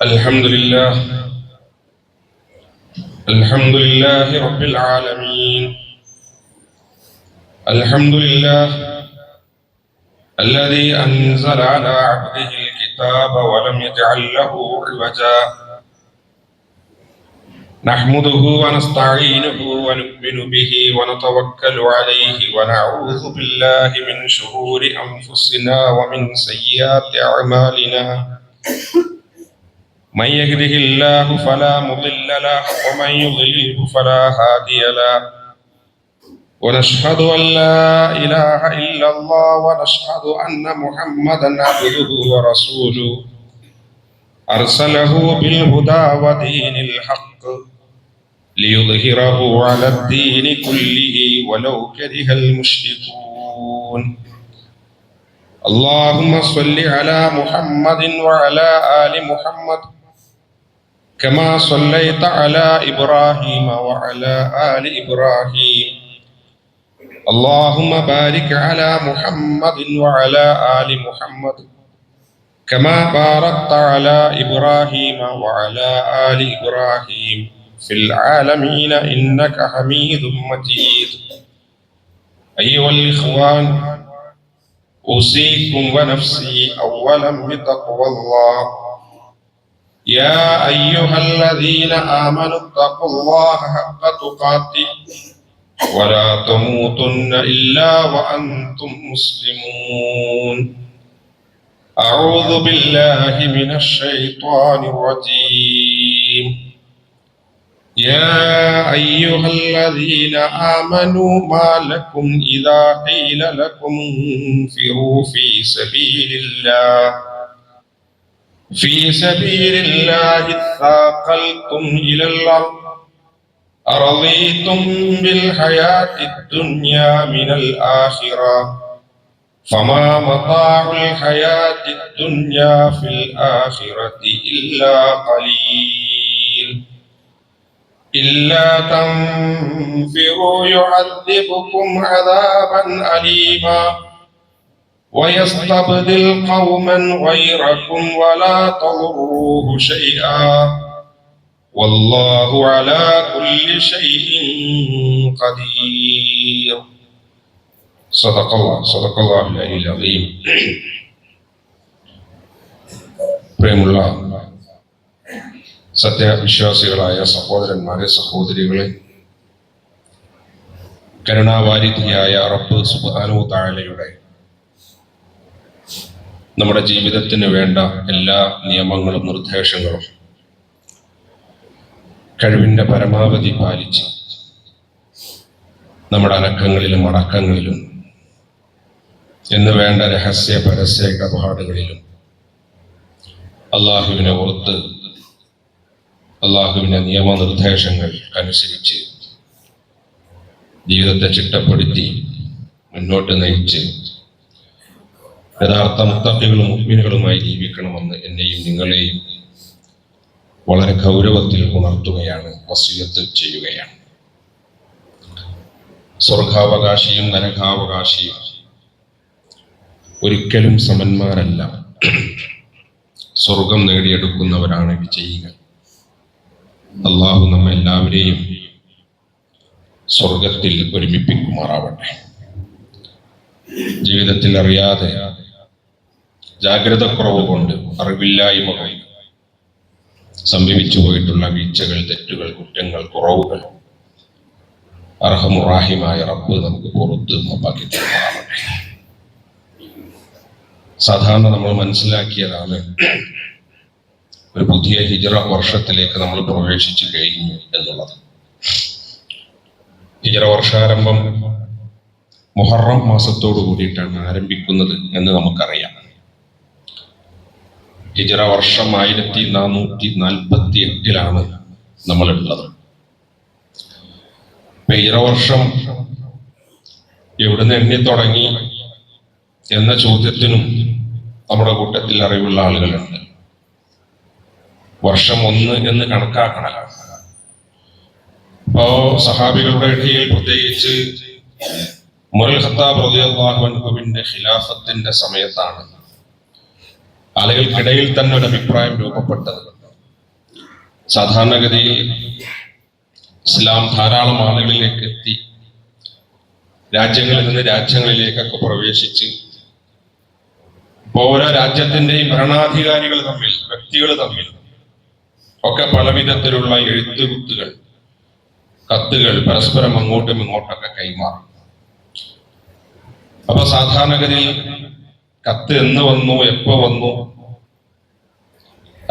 الحمد لله الحمد لله رب العالمين. الحمد لله الذي أنزل على عبده الكتاب ولم يجعل له عوجا. نحمده ونستعينه ونؤمن به ونتوكل عليه ونعوذ بالله من شرور أنفسنا ومن سيئات أعمالنا. من يهده الله فلا مضل له ومن يضلله فلا هادي له. ونشهد أن لا إله إلا الله ونشهد أن محمدا عبده ورسوله أرسله بالهدى ودين الحق ليظهره على الدين كله ولو كره المشركون. اللهم صل على محمد وعلى آل محمد كما صليت على إبراهيم وعلى آل إبراهيم. اللهم بارك على محمد وعلى آل محمد كما باركت على إبراهيم وعلى آل إبراهيم في العالمين إنك حميد مجيد. أيها الإخوان، أوصيكم ونفسي أولا بتقوى الله. يا أيها الذين آمنوا اتقوا الله حق تقاته ولا تموتن إلا وأنتم مسلمون. أعوذ بالله من الشيطان الرجيم. يا أيها الذين آمنوا ما لكم إذا قيل لكم انفروا في سبيل الله اثاقلتم إلى الأرض أرضيتم بالحياة الدنيا من الآخرة فما متاع الحياة الدنيا في الآخرة إلا قليل. إلا تنفروا يعذبكم عذابا أليما ويستبدل قوما غيركم ولا تضروه شيئا والله على كل شيء قدير. صدق الله العلي العظيم. പ്രേമുള്ള സത്യവിശ്വാസികളായ സഹോദരന്മാരെ, സഹോദരികളെ, കരുണാവാരിധിയായ റബ്ബ് സുബ്ഹാനഹു വ തആലയുടെ നമ്മുടെ ജീവിതത്തിന് വേണ്ട എല്ലാ നിയമങ്ങളും നിർദ്ദേശങ്ങളും കഴിവിൻ്റെ പരമാവധി പാലിച്ച് നമ്മുടെ അനക്കങ്ങളിലും അടക്കങ്ങളിലും എന്ന് വേണ്ട രഹസ്യ പരസ്യ ഇടപാടുകളിലും അള്ളാഹുവിനെ ഓർത്ത് അള്ളാഹുവിൻ്റെ നിയമനിർദ്ദേശങ്ങൾ അനുസരിച്ച് ജീവിതത്തെ ചിട്ടപ്പെടുത്തി മുന്നോട്ട് നയിച്ച് യഥാർത്ഥ മുത്തഖികളും മുഅ്മിനുകളുമായി ജീവിക്കണമെന്ന് എന്നെയും നിങ്ങളെയും വളരെ ഗൗരവത്തിൽ ഉണർത്തുകയാണ്, വസിയത്ത് ചെയ്യുകയാണ്. സ്വർഗാവകാശിയും നരകാവകാശിയും ഒരിക്കലും സമന്മാരല്ല. സ്വർഗം നേടിയെടുക്കുന്നവരാണ് വിജയികൾ. അള്ളാഹു നമ്മെ എല്ലാവരെയും സ്വർഗത്തിൽ ഒരുമിപ്പിക്കുമാറാവട്ടെ. ജീവിതത്തിൽ അറിയാതെ ജാഗ്രതക്കുറവ് കൊണ്ട്, അറിവില്ലായ്മ കൊണ്ട് സംഭവിച്ചു പോയിട്ടുള്ള വീഴ്ചകൾ, തെറ്റുകൾ, കുറ്റങ്ങൾ, കുറവുകൾ അർഹമുറാഹിമായ റബ്ബ് നമുക്ക് പുറത്ത് മാപ്പാക്കി തരുമാറാവട്ടെ. സാധാരണ നമ്മൾ മനസ്സിലാക്കിയതാണ്, ഒരു പുതിയ ഹിജ്റ വർഷത്തിലേക്ക് നമ്മൾ പ്രവേശിച്ചു കഴിഞ്ഞു എന്നുള്ളത്. ഹിജ്റ വർഷാരംഭം മുഹറം മാസത്തോടു കൂടിയിട്ടാണ് ആരംഭിക്കുന്നത് എന്ന് നമുക്കറിയാം. ഹിജ്റ വർഷം 1448 നമ്മളുള്ളത്. ഹിജ്റ വർഷം എവിടുന്ന് എണ്ണി തുടങ്ങി എന്ന ചോദ്യത്തിനും നമ്മുടെ കൂട്ടത്തിൽ അറിവുള്ള ആളുകളുണ്ട്. വർഷം 1 എന്ന് കണക്കാക്കണല്ലോ. അപ്പോ സഹാബികളുടെ ഇടയിൽ പ്രത്യേകിച്ച് ഉമർ ഖത്താബ് റളിയല്ലാഹു അൻഹുവിന്റെ ഖിലാഫത്തിന്റെ സമയത്താണ് ആളുകൾക്കിടയിൽ തന്നെ ഒരു അഭിപ്രായം രൂപപ്പെട്ടത്. സാധാരണഗതിയിൽ ഇസ്ലാം ധാരാളം ആളുകളിലേക്ക് എത്തി, രാജ്യങ്ങളിൽ നിന്ന് രാജ്യങ്ങളിലേക്കൊക്കെ പ്രവേശിച്ച് ഓരോ രാജ്യത്തിന്റെയും ഭരണാധികാരികൾ തമ്മിൽ, വ്യക്തികൾ തമ്മിൽ ഒക്കെ പലവിധത്തിലുള്ള എഴുത്തുകുത്തുകൾ, കത്തുകൾ പരസ്പരം അങ്ങോട്ടും ഇങ്ങോട്ടൊക്കെ കൈമാറും. അപ്പൊ സാധാരണഗതിയിൽ കത്ത് എന്ന് വന്നു, എപ്പോ വന്നു,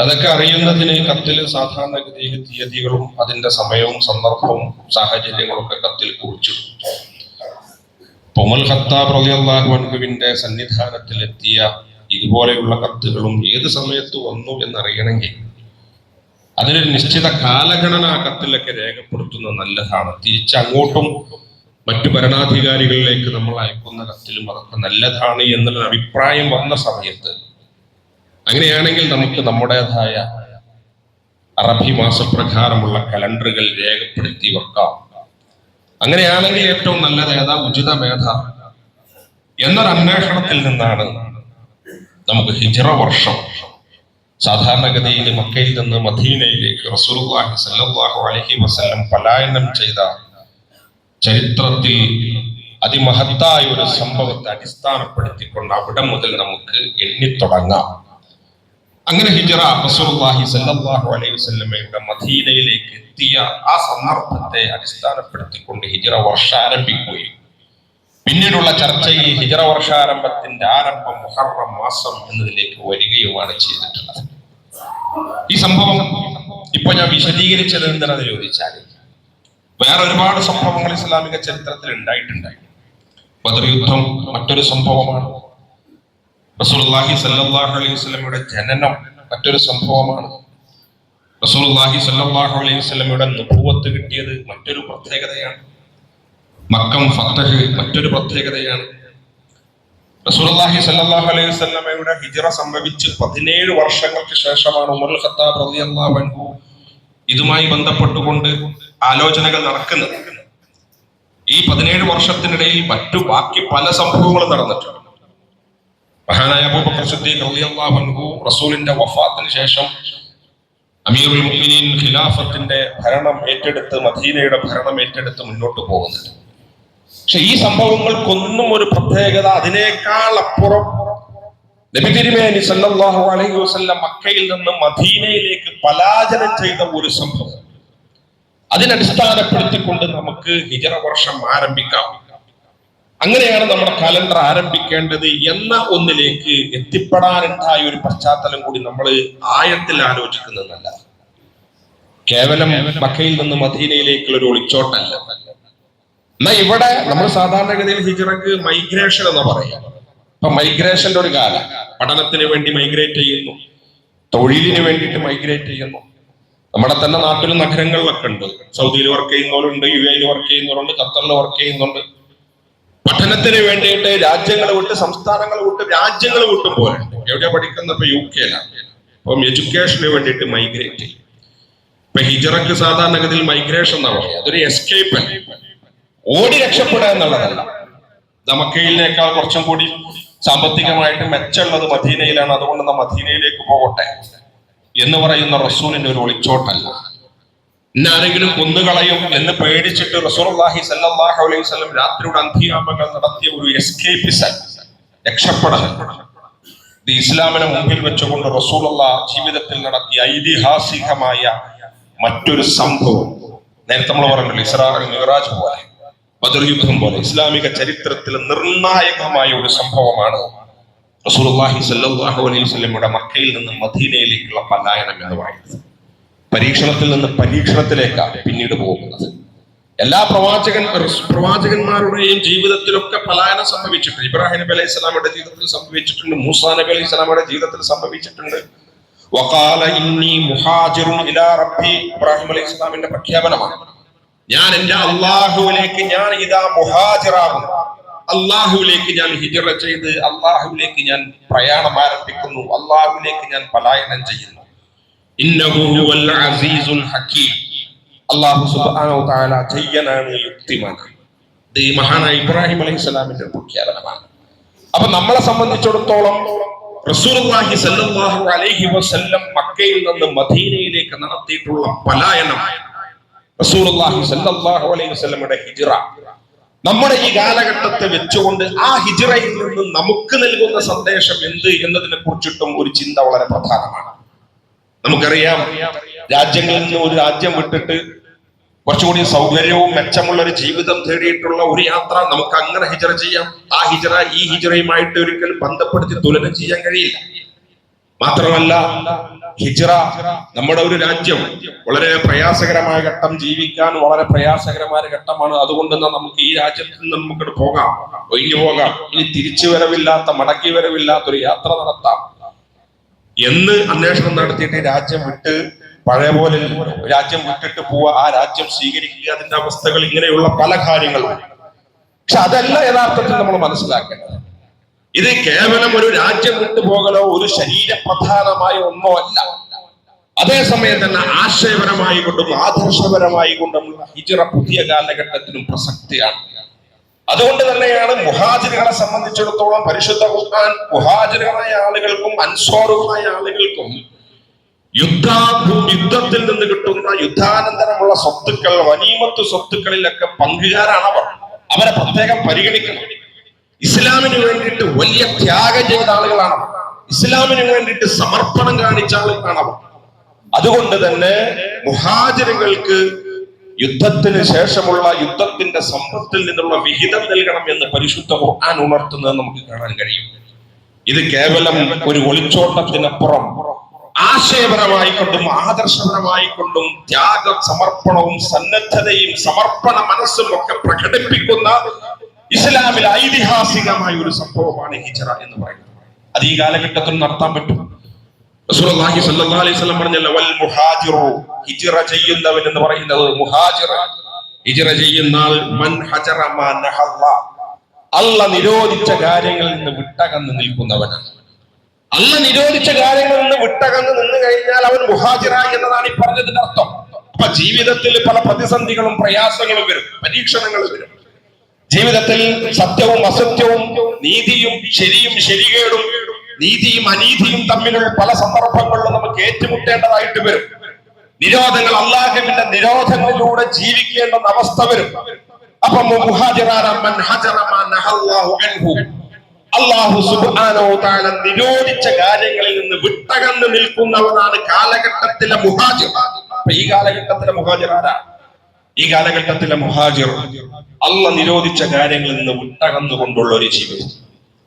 അതൊക്കെ അറിയുന്നതിന് കത്തിൽ സാധാരണഗതിയിൽ തീയതികളും അതിന്റെ സമയവും സന്ദർഭവും സാഹചര്യങ്ങളും ഒക്കെ കത്തിൽ കുറിച്ചിടും. ഉമർ ഖത്താബ് റളിയല്ലാഹു അൻഹുവിന്റെ സന്നിധാനത്തിലെത്തിയ ഇതുപോലെയുള്ള കത്തുകളും ഏത് സമയത്ത് വന്നു എന്നറിയണമെങ്കിൽ അതിനൊരു നിശ്ചിത കാലഗണന ആ കത്തിലൊക്കെ രേഖപ്പെടുത്തുന്നത് നല്ലതാണ്. തിരിച്ചങ്ങോട്ടും മറ്റു ഭരണാധികാരികളിലേക്ക് നമ്മൾ അയക്കുന്ന കത്തിലും അതൊക്കെ നല്ലതാണ് എന്നുള്ള അഭിപ്രായം വന്ന സമയത്ത്, അങ്ങനെയാണെങ്കിൽ നമുക്ക് നമ്മുടേതായ അറബി മാസപ്രകാരമുള്ള കലണ്ടറുകൾ രേഖപ്പെടുത്തി വെക്കാം. അങ്ങനെയാണെങ്കിൽ ഏറ്റവും നല്ലത് ഏതാ, ഉചിതമേധ എന്നൊരു അന്വേഷണത്തിൽ നിന്നാണ് നമുക്ക് ഹിജ്റ വർഷം, സാധാരണഗതിയിൽ മക്കയിൽ നിന്ന് മദീനയിലേക്ക് റസൂലുള്ളാഹി സ്വല്ലല്ലാഹു അലൈഹി വസല്ലം പലായനം ചെയ്ത ചരിത്രത്തിൽ അതിമഹത്തായ ഒരു സംഭവത്തെ അടിസ്ഥാനപ്പെടുത്തിക്കൊണ്ട് അവിടെ മുതൽ നമുക്ക് എണ്ണിത്തുടങ്ങാം. അങ്ങനെ ഹിജ്റ റസൂലുള്ളാഹി സ്വല്ലല്ലാഹു അലൈഹി വസല്ലമയുടെ മദീനയിലേക്ക് എത്തിയ ആ സന്ദർഭത്തെ അടിസ്ഥാനപ്പെടുത്തിക്കൊണ്ട് ഹിജ്റ വർഷം ആരംഭിക്കുകയും പിന്നീടുള്ള ചർച്ചയിൽ ഹിജ്റ വർഷാരംഭത്തിന്റെ ആരംഭം മുഹറം മാസം എന്നതിലേക്ക് വരികയുമാണ് ചെയ്തിട്ടുള്ളത്. ഈ സംഭവം ഇപ്പൊ ഞാൻ വിശദീകരിച്ചത് എന്തിനാണെന്ന് ചോദിച്ചാൽ, വേറെ ഒരുപാട് സംഭവങ്ങൾ ഇസ്ലാമിക ചരിത്രത്തിൽ ഉണ്ടായിട്ടുണ്ടായി. ബദർ യുദ്ധം മറ്റൊരു സംഭവമാണ്. റസൂലുള്ളാഹി സ്വല്ലല്ലാഹു അലൈഹി വസല്ലമയുടെ ജനനം മറ്റൊരു സംഭവമാണ്. റസൂലുള്ളാഹി സ്വല്ലല്ലാഹു അലൈഹി വസല്ലമയുടെ നുബുവത്ത് കിട്ടിയത് മറ്റൊരു പ്രത്യേകതയാണ്. മക്കം ഫതഹ് മറ്റൊരു പ്രത്യേകതയാണ്. റസൂലുള്ളാഹി സ്വല്ലല്ലാഹു അലൈഹി വസല്ലമയുടെ ഹിജ്റ സംഭവിച്ച് 17 വർഷങ്ങൾക്ക് ശേഷമാണ് ഉമർ ഖത്താബ് റളിയല്ലാഹു അൻഹു ഇതുമായി ബന്ധപ്പെട്ടുകൊണ്ട് ആലോചനകൾ നടക്കുന്നത്. ഈ 17 വർഷത്തിനിടയിൽ ബാക്കി പല സംഭവങ്ങളും നടന്നിട്ടുണ്ട്. മഹാനായ അബൂബക്കർ സിദ്ദീഖ് റളിയല്ലാഹു അൻഹു റസൂലിന്റെ വഫാത്തിന് ശേഷം അമീറുൽ മുഅ്മിനീൻ ഖിലാഫത്തിന്റെ ഭരണം ഏറ്റെടുത്ത്, മദീനയുടെ ഭരണം ഏറ്റെടുത്ത് മുന്നോട്ട് പോകുന്നുണ്ട്. പക്ഷെ ഈ സംഭവങ്ങൾക്കൊന്നും ഒരു പ്രത്യേകത, അതിനേക്കാൾ അപ്പുറം നബി തിരുമേനി സല്ലല്ലാഹു അലൈഹി വസല്ലം മക്കയിൽ നിന്ന് മദീനയിലേക്ക് പലായനം ചെയ്ത ഒരു സംഭവം, അതിനടിസ്ഥാനപ്പെടുത്തിക്കൊണ്ട് നമുക്ക് ഹിജ്റ വർഷം ആരംഭിക്കാം. അങ്ങനെയാണ് നമ്മുടെ കലണ്ടർ ആരംഭിക്കേണ്ടത് എന്ന ഒന്നിലേക്ക് എത്തിപ്പെടാനുണ്ടായ ഒരു പശ്ചാത്തലം കൂടി നമ്മൾ ആയത്തിൽ ആലോചിക്കുന്നതല്ല. കേവലം മക്കയിൽ നിന്ന് മദീനയിലേക്കുള്ള ഒരു ഒളിച്ചോട്ടല്ല. എന്നാൽ ഇവിടെ നമ്മൾ സാധാരണഗതിയിൽ ഹിജ്റക്ക് മൈഗ്രേഷൻ എന്ന് പറയാം. അപ്പൊ മൈഗ്രേഷന്റെ ഒരു കാലം, പഠനത്തിന് വേണ്ടി മൈഗ്രേറ്റ് ചെയ്യുന്നു, തൊഴിലിന് വേണ്ടിയിട്ട് മൈഗ്രേറ്റ് ചെയ്യുന്നു. നമ്മുടെ തന്നെ നാട്ടിലും നഗരങ്ങളിലൊക്കെ ഉണ്ട്. സൗദിയിൽ വർക്ക് ചെയ്യുന്നവരുണ്ട്, UAE വർക്ക് ചെയ്യുന്നവരുണ്ട്, ഖത്തറിൽ വർക്ക് ചെയ്യുന്നുണ്ട്. പഠനത്തിന് വേണ്ടിയിട്ട് രാജ്യങ്ങൾ വിട്ട്, സംസ്ഥാനങ്ങൾ വിട്ട്, രാജ്യങ്ങൾ വിട്ടും പോലെ എവിടെയാ പഠിക്കുന്നത്? ഇപ്പൊ UK-ലാണ്. അപ്പം എഡ്യൂക്കേഷന് വേണ്ടിയിട്ട് മൈഗ്രേറ്റ് ചെയ്യും. ഇപ്പൊ ഹിജ്റക്ക് സാധാരണഗതിയിൽ മൈഗ്രേഷൻ എന്നാ പറയുക. അതൊരു എസ്കേപ്പ് അല്ല, ഓടി രക്ഷപ്പെടുക എന്നുള്ളതല്ല. മക്കയിലേക്കാൾ കുറച്ചും കൂടി സാമ്പത്തികമായിട്ട് മെച്ചമുള്ളത് മദീനയിലാണ്, അതുകൊണ്ട് മദീനയിലേക്ക് പോകട്ടെ എന്ന് പറയുന്ന റസൂലിന്റെ ഒരു ഒളിച്ചോട്ടല്ല. ഇന്നാരെങ്കിലും കൊന്നുകളയും എന്ന് പേടിച്ചിട്ട് റസൂലുള്ളാഹി സ്വല്ലല്ലാഹു അലൈഹി വസല്ലം രാത്രിയുടെ അന്ത്യയാമങ്ങൾ നടത്തിയ ഒരു എസ്കേപ്പിസം, രക്ഷപ്പെടൽ. ഇത് ഇസ്ലാമിനെ മുമ്പിൽ വെച്ചുകൊണ്ട് റസൂലുള്ളാഹി ജീവിതത്തിൽ നടത്തിയ ഐതിഹാസികമായ മറ്റൊരു സംഭവം. നേരത്തെ നമ്മൾ പറഞ്ഞല്ലോ, ഇസ്രാ മിഅ്റാജ് പോലെ, ബദർ യുദ്ധം പോലെ ഇസ്ലാമിക ചരിത്രത്തിൽ നിർണായകമായ ഒരു സംഭവമാണ് റസൂലുള്ളാഹി സ്വല്ലല്ലാഹു അലൈഹി വസല്ലമയുടെ മക്കയിൽ നിന്ന് മദീനയിലേക്കുള്ള പലായനം എന്ന് പറയുന്നത്. പരീക്ഷണത്തിൽ നിന്ന് പരീക്ഷണത്തിലേക്കാണ് പിന്നീട് പോകുന്നത്. എല്ലാ പ്രവാചകന്മാരുടെയും ജീവിതത്തിലൊക്കെ പലായനം സംഭവിച്ചിട്ടുണ്ട്. ഇബ്രാഹിം നബി അലൈഹി സ്വലാമയുടെ ജീവിതത്തിൽ സംഭവിച്ചിട്ടുണ്ട്, മൂസാ നബി അലൈഹി സ്വലാമയുടെ ജീവിതത്തിൽ സംഭവിച്ചിട്ടുണ്ട്. വഖാല ഇന്നി മുഹാജിറുൻ ഇലാ റബ്ബി, ഇബ്രാഹിം അലൈഹി സ്വലാമിന്റെ പ്രഖ്യാപനമാണ്. ഞാൻ എന്റെ അള്ളാഹുവിലേക്ക് ഞാൻ ഇതാ മുഹാജിറാകുന്നു, അള്ളാഹുവിലേക്ക് ഞാൻ ഹിജ്റ ചെയ്ത് അള്ളാഹുവിലേക്ക് ഞാൻ പ്രയാണം ആരംഭിക്കുന്നു, അള്ളാഹുവിലേക്ക് ഞാൻ പലായനം ചെയ്യുന്നു. ഇന്നഹു ഹുവൽ അസീസുൽ ഹകീം, അല്ലാഹു സുബ്ഹാനഹു വ തആല ജയ്യനാണ്, യുക്തിമാൻ. ഇത് മഹാനായ ഇബ്രാഹിം അലൈഹിസ്സലാമിന്റെ പ്രഖ്യാപനമാണ്. അപ്പൊ നമ്മളെ സംബന്ധിച്ചിടത്തോളം റസൂലുള്ളാഹി സ്വല്ലല്ലാഹു അലൈഹി വസല്ലം മക്കയിൽ നിന്ന് മദീനയിലേക്ക് നടത്തിയിട്ടുള്ള പലായനം, റസൂലുള്ളാഹി സ്വല്ലല്ലാഹു അലൈഹി വസല്ലമയുടെ ഹിജ്റ, നമ്മുടെ ഈ കാലഘട്ടത്തെ വെച്ചുകൊണ്ട് ആ ഹിജ്റയിൽ നിന്ന് നമുക്ക് നൽകുന്ന സന്ദേശം എന്ത് എന്നതിനെ കുറിച്ചിട്ടും ഒരു ചിന്ത വളരെ പ്രധാനമാണ്. നമുക്കറിയാം, രാജ്യങ്ങളിൽ നിന്ന് ഒരു രാജ്യം വിട്ടിട്ട് കുറച്ചുകൂടി സൗകര്യവും മെച്ചമുള്ള ഒരു ജീവിതം തേടിയിട്ടുള്ള ഒരു യാത്ര നമുക്ക് അങ്ങനെ ഹിജ്റ ചെയ്യാം. ആ ഹിജ്റ ഈ ഹിജ്റയുമായിട്ട് ഒരിക്കലും ബന്ധപ്പെടുത്തി തുലനം ചെയ്യാൻ കഴിയില്ല. മാത്രമല്ല, ഹിജ്റ നമ്മുടെ ഒരു രാജ്യം വളരെ പ്രയാസകരമായ ഘട്ടം, ജീവിക്കാൻ വളരെ പ്രയാസകരമായ ഘട്ടമാണ്. അതുകൊണ്ട് നമുക്ക് ഈ രാജ്യത്ത് നിന്ന് നമുക്ക് പോകാം, ഒഴിഞ്ഞു പോകാം, ഇനി തിരിച്ചു വരവില്ലാത്ത, മടക്കി വരവില്ലാത്ത ഒരു യാത്ര നടത്താം എന്ന് അന്വേഷണം നടത്തിയിട്ട് രാജ്യം വിട്ട് പഴയ പോലെ രാജ്യം വിട്ടിട്ട് പോവുക, ആ രാജ്യം സ്വീകരിക്കുക, അതിന്റെ അവസ്ഥകൾ, ഇങ്ങനെയുള്ള പല കാര്യങ്ങളും. പക്ഷെ അതല്ല യഥാർത്ഥത്തിൽ നമ്മൾ മനസ്സിലാക്കേണ്ടത്. ഇത് കേവലം ഒരു രാജ്യം വിട്ടുപോകലോ ഒരു ശരീരപ്രധാനമായ ഒന്നോ അല്ല. അതേസമയം തന്നെ ആശയപരമായി കൊണ്ടും ആദർശപരമായി കൊണ്ടും ഹിജ്റ പുതിയ കാലഘട്ടത്തിനും പ്രസക്തിയാണ്. അതുകൊണ്ട് തന്നെയാണ് മുഹാജിറുകളെ സംബന്ധിച്ചിടത്തോളം പരിശുദ്ധ ഖുർആൻ മുഹാജിറുകളായ ആളുകൾക്കും അൻസ്വാറുകളായ ആളുകൾക്കും യുദ്ധത്തിൽ നിന്ന് കിട്ടുന്ന യുദ്ധാനന്തരമുള്ള സ്വത്തുക്കൾ, ഗനീമത്ത് സ്വത്തുക്കളിലൊക്കെ പങ്കുകാരാണ് അവർ. അവരെ പ്രത്യേകം പരിഗണിക്കണം. ഇസ്ലാമിന് വേണ്ടിയിട്ട് വലിയ ത്യാഗം ചെയ്ത ആളുകളാണ് അവർ. ഇസ്ലാമിന് വേണ്ടിയിട്ട് സമർപ്പണം കാണിച്ച ആളുകളാണ് അവർ. അതുകൊണ്ട് തന്നെ മുഹാജിറുകൾക്ക് യുദ്ധത്തിന് ശേഷമുള്ള യുദ്ധത്തിന്റെ സമ്പത്തിൽ നിന്നുള്ള വിഹിതം നൽകണം എന്ന് പരിശുദ്ധ ഖുർആൻ ഉണർത്തുന്നത് നമുക്ക് കാണാൻ കഴിയും. ഇത് കേവലം ഒരു ഒളിച്ചോട്ടത്തിനപ്പുറം ആശയപരമായിക്കൊണ്ടും ആദർശപരമായിക്കൊണ്ടും ത്യാഗ സമർപ്പണവും സന്നദ്ധതയും സമർപ്പണ മനസ്സും ഒക്കെ പ്രകടിപ്പിക്കുന്ന ഇസ്ലാമിൽ ഐതിഹാസികമായ ഒരു സംഭവമാണ് ഹിജ്റ എന്ന് പറയുന്നത്. അത് ഈ കാലഘട്ടത്തിൽ നടത്താൻ പറ്റും. റസൂലുള്ളാഹി സ്വല്ലല്ലാഹു അലൈഹി വസല്ലം പറഞ്ഞല്ലോ, വൽ മുഹാജിറു, ഹിജ്റ ചെയ്യുന്നവൻ എന്ന് പറയുന്നത് മുഹാജിർ, ഹിജ്റ ചെയ്യുന്ന ആൾ മൻ ഹജറ മാ നഹല്ല, അല്ലാഹ് നിരോധിച്ച കാര്യങ്ങളിൽ നിന്ന് വിട്ടകന്ന് നിൽക്കുന്നവനാണ്. അല്ലാഹ് നിരോധിച്ച കാര്യങ്ങളിൽ നിന്ന് വിട്ടകന്ന് നിന്ന് കഴിഞ്ഞാൽ അവൻ മുഹാജിറായി എന്നതാണ് ഈ പറഞ്ഞതിന്റെ അർത്ഥം. അപ്പൊ ജീവിതത്തിൽ പല പ്രതിസന്ധികളും പ്രയാസങ്ങളും വരും, പരീക്ഷണങ്ങളും വരും. ജീവിതത്തിൽ സത്യവും അസത്യവും, നീതിയും ശരിയും ശരികേടും, നീതിയും അനീതിയും തമ്മിലുള്ള പല സന്ദർഭങ്ങളിലും നമുക്ക് ഏറ്റുമുട്ടേണ്ടതായിട്ട് വരും. നിരോധങ്ങൾ, അല്ലാഹുവിന്റെ നിരോധങ്ങളിലൂടെ ജീവിക്കേണ്ട അവസ്ഥ വരും. അപ്പൊ അല്ലാഹു സുബ്ഹാനഹു വ തആല നിരോധിച്ച കാര്യങ്ങളിൽ നിന്ന് വിട്ടകന്ന് നിൽക്കുന്നവനാണ് കാലഘട്ടത്തിലെ മുഹാജിർ. അപ്പൊ ഈ കാലഘട്ടത്തിലെ മുഹാജിർ ആരാ? ഈ കാലഘട്ടത്തിലെ മുഹാജിർ അല്ലാഹ് നിരോധിച്ച കാര്യങ്ങളിൽ നിന്ന് വിട്ടകന്നുകൊണ്ടുള്ള ഒരു ജീവിതം.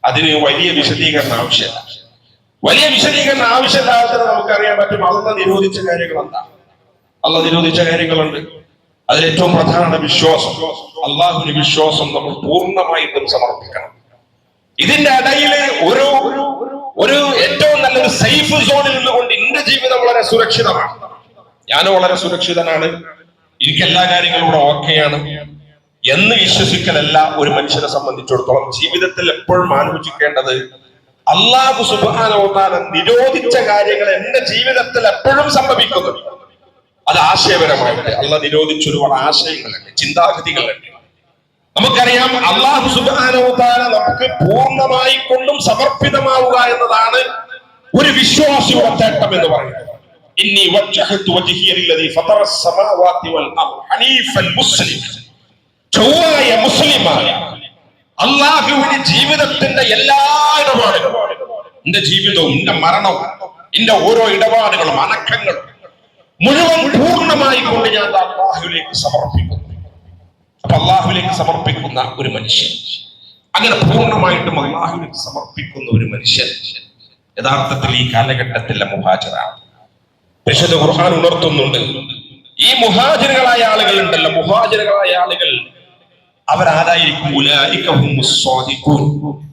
അതിന് വലിയ വിശദീകരണം ആവശ്യമില്ല. വലിയ വിശദീകരണം ആവശ്യമില്ലാതെ നമുക്കറിയാൻ പറ്റും അല്ലാഹ് നിരോധിച്ച കാര്യങ്ങൾ എന്താ. അല്ലാഹ് നിരോധിച്ച കാര്യങ്ങളുണ്ട്. അതിൽ ഏറ്റവും പ്രധാനമാണ് വിശ്വാസം. അല്ലാഹുവിന് വിശ്വാസം നമ്മൾ പൂർണ്ണമായിട്ടും സമർപ്പിക്കണം. ഇതിന്റെ ഇടയിൽ ഒരു ഏറ്റവും നല്ലൊരു സേഫ് സോണിൽ നിന്നുകൊണ്ട് എന്റെ ജീവിതം വളരെ സുരക്ഷിതമാണ്, ഞാൻ വളരെ സുരക്ഷിതനാണ്, എനിക്ക് എല്ലാ കാര്യങ്ങളും ഇവിടെ ഓക്കെയാണ് എന്ന് വിശ്വസിക്കലല്ല ഒരു മനുഷ്യനെ സംബന്ധിച്ചിടത്തോളം. ജീവിതത്തിൽ എപ്പോഴും ആലോചിക്കേണ്ടത് അല്ലാഹു സുബ്ഹാനഹു വ തആല നിരോധിച്ച കാര്യങ്ങൾ എന്റെ ജീവിതത്തിൽ എപ്പോഴും സംഭവിക്കുന്നു. അത് ആശയപരമായിട്ട് അല്ലാഹ് നിരോധിച്ച ഒരുപാട് ആശയങ്ങളുണ്ട്, ചിന്താഗതികളുണ്ട്. നമുക്കറിയാം അല്ലാഹു സുബ്ഹാനഹു വ തആല നമുക്ക് പൂർണ്ണമായി കൊണ്ടും സമർപ്പിതമാവുക എന്നതാണ് ഒരു വിശ്വാസിയുടെ തേട്ടം എന്ന് പറയുന്നത്. ഇന്നി വജ്ജഹതു വജ്ഹിയ ലില്ലദീ ഫതറസ് സമാവാതി വൽ അർദ് ഹനീഫൻ മുസ്ലിം, ചൊവ്വായ മുസ്ലിമായ അല്ലാഹുവിന്റെ ജീവിതത്തിന്റെ എല്ലാ ഇടപാടുകളും, എന്റെ ജീവിതവും എന്റെ മരണവും എന്റെ ഓരോ ഇടപാടുകളും അനക്കങ്ങളും മുഴുവൻ പൂർണ്ണമായി കൊണ്ട് ഞാൻ അല്ലാഹുവിലേക്ക് സമർപ്പിക്കുന്നു. അപ്പൊ അല്ലാഹുവിലേക്ക് സമർപ്പിക്കുന്ന ഒരു മനുഷ്യൻ, അങ്ങനെ പൂർണ്ണമായിട്ടും അല്ലാഹുവിലേക്ക് സമർപ്പിക്കുന്ന ഒരു മനുഷ്യൻ യഥാർത്ഥത്തിൽ ഈ കാലഘട്ടത്തിലെ മുഹാജിറാണ്. പരിശുദ്ധ ഖുർആൻ ഉണർത്തുന്നുണ്ട്, ഈ മുഹാജിറുകളായ ആളുകൾ ഉണ്ടല്ലോ, മുഹാജിറുകളായ ആളുകൾ അവരാരായിരിക്കും? ഉലൈക ഹുമുസ് സ്വാദിഖൂൻ,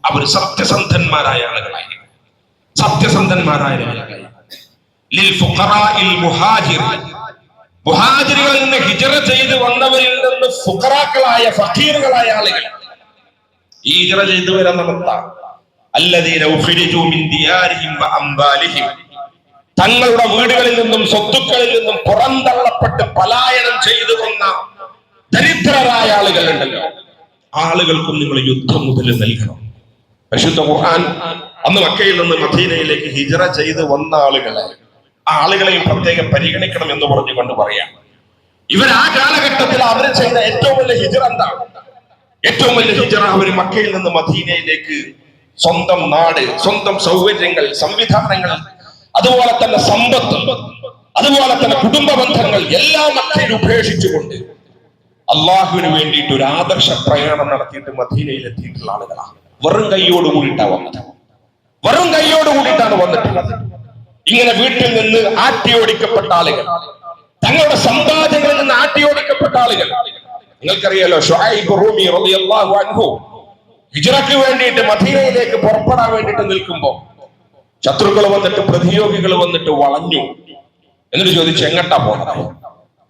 അവർ സത്യസന്ധന്മാരായ ആളുകളായിരിക്കും. സത്യസന്ധന്മാരായ ആളുകളായിരിക്കും. ലിൽ ഫുഖറാഇൽ മുഹാജിർ, മുഹാജിറുകളിൽ നിന്ന് ഹിജ്റ ചെയ്ത് വന്നവരിൽ നിന്ന് ഫുഖറാക്കളായ ഫഖീറുകളായ ആളുകൾ, ഈ ഹിജ്റ ചെയ്തു വരുന്നവർ അല്ലദീന ഉഖ്രിജൂ മിൻ ദിയാരിഹിം വ അംവാലിഹിം, തങ്ങളുടെ വീടുകളിൽ നിന്നും സ്വത്തുക്കളിൽ നിന്നും പുറന്തള്ളപ്പെട്ട് പലായനം ചെയ്തു വന്ന ദരിദ്രരായ ആളുകളുണ്ടല്ലോ, ആളുകൾക്കും നിങ്ങൾ യുദ്ധം മുതൽ നൽകണം. പരിശുദ്ധ ഖുർആൻ അന്ന് മക്കയിൽ നിന്ന് മദീനയിലേക്ക് ഹിജ്റ ചെയ്ത് വന്ന ആ ആളുകളെയും പ്രത്യേകം പരിഗണിക്കണം എന്ന് പറഞ്ഞുകൊണ്ട് പറയാം. ഇവർ ആ കാലഘട്ടത്തിൽ അവർ ചെയ്ത ഏറ്റവും വലിയ ഹിജ്റ എന്താണ്? ഏറ്റവും വലിയ ഹിജ്റ അവർ മക്കയിൽ നിന്ന് മദീനയിലേക്ക് സ്വന്തം നാട്, സ്വന്തം സൗകര്യങ്ങൾ, സംവിധാനങ്ങൾ, അതുപോലെ തന്നെ സമ്പത്ത്, അതുപോലെ തന്നെ കുടുംബ ബന്ധങ്ങൾ എല്ലാം മക്കയിൽ ഉപേക്ഷിച്ചുകൊണ്ട് അള്ളാഹുവിന് വേണ്ടിയിട്ട് ഒരു ആദർശ പ്രയാണം നടത്തിയിട്ട് മദീനയിൽ എത്തിയിട്ടുള്ള ആളുകളാണ്. വെറും കൈയോട് കൂടിയിട്ടാണ് വന്നത്. വെറും കൈയോട് കൂടിയിട്ടാണ് വന്നിട്ടുള്ളത്. ഇങ്ങനെ വീട്ടിൽ നിന്ന് ആട്ടിയോടിക്കപ്പെട്ട ആളുകൾ, തങ്ങളുടെ സമ്പാദ്യങ്ങളിൽ നിന്ന് ആട്ടിയോടിക്കപ്പെട്ട ആളുകൾ. നിങ്ങൾക്കറിയാലോ, ശുഐബ് റൂമി റളിയല്ലാഹു അൻഹു ഹിജ്റയ്ക്ക് വേണ്ടിയിട്ട് മദീനയിലേക്ക് പുറപ്പെടാൻ വേണ്ടിയിട്ട് നിൽക്കുമ്പോൾ ശത്രുക്കൾ വന്നിട്ട്, പ്രതിയോഗികൾ വന്നിട്ട് വളഞ്ഞു. എന്നിട്ട് ചോദിച്ചു, എങ്ങട്ടാ പോകുന്നത്?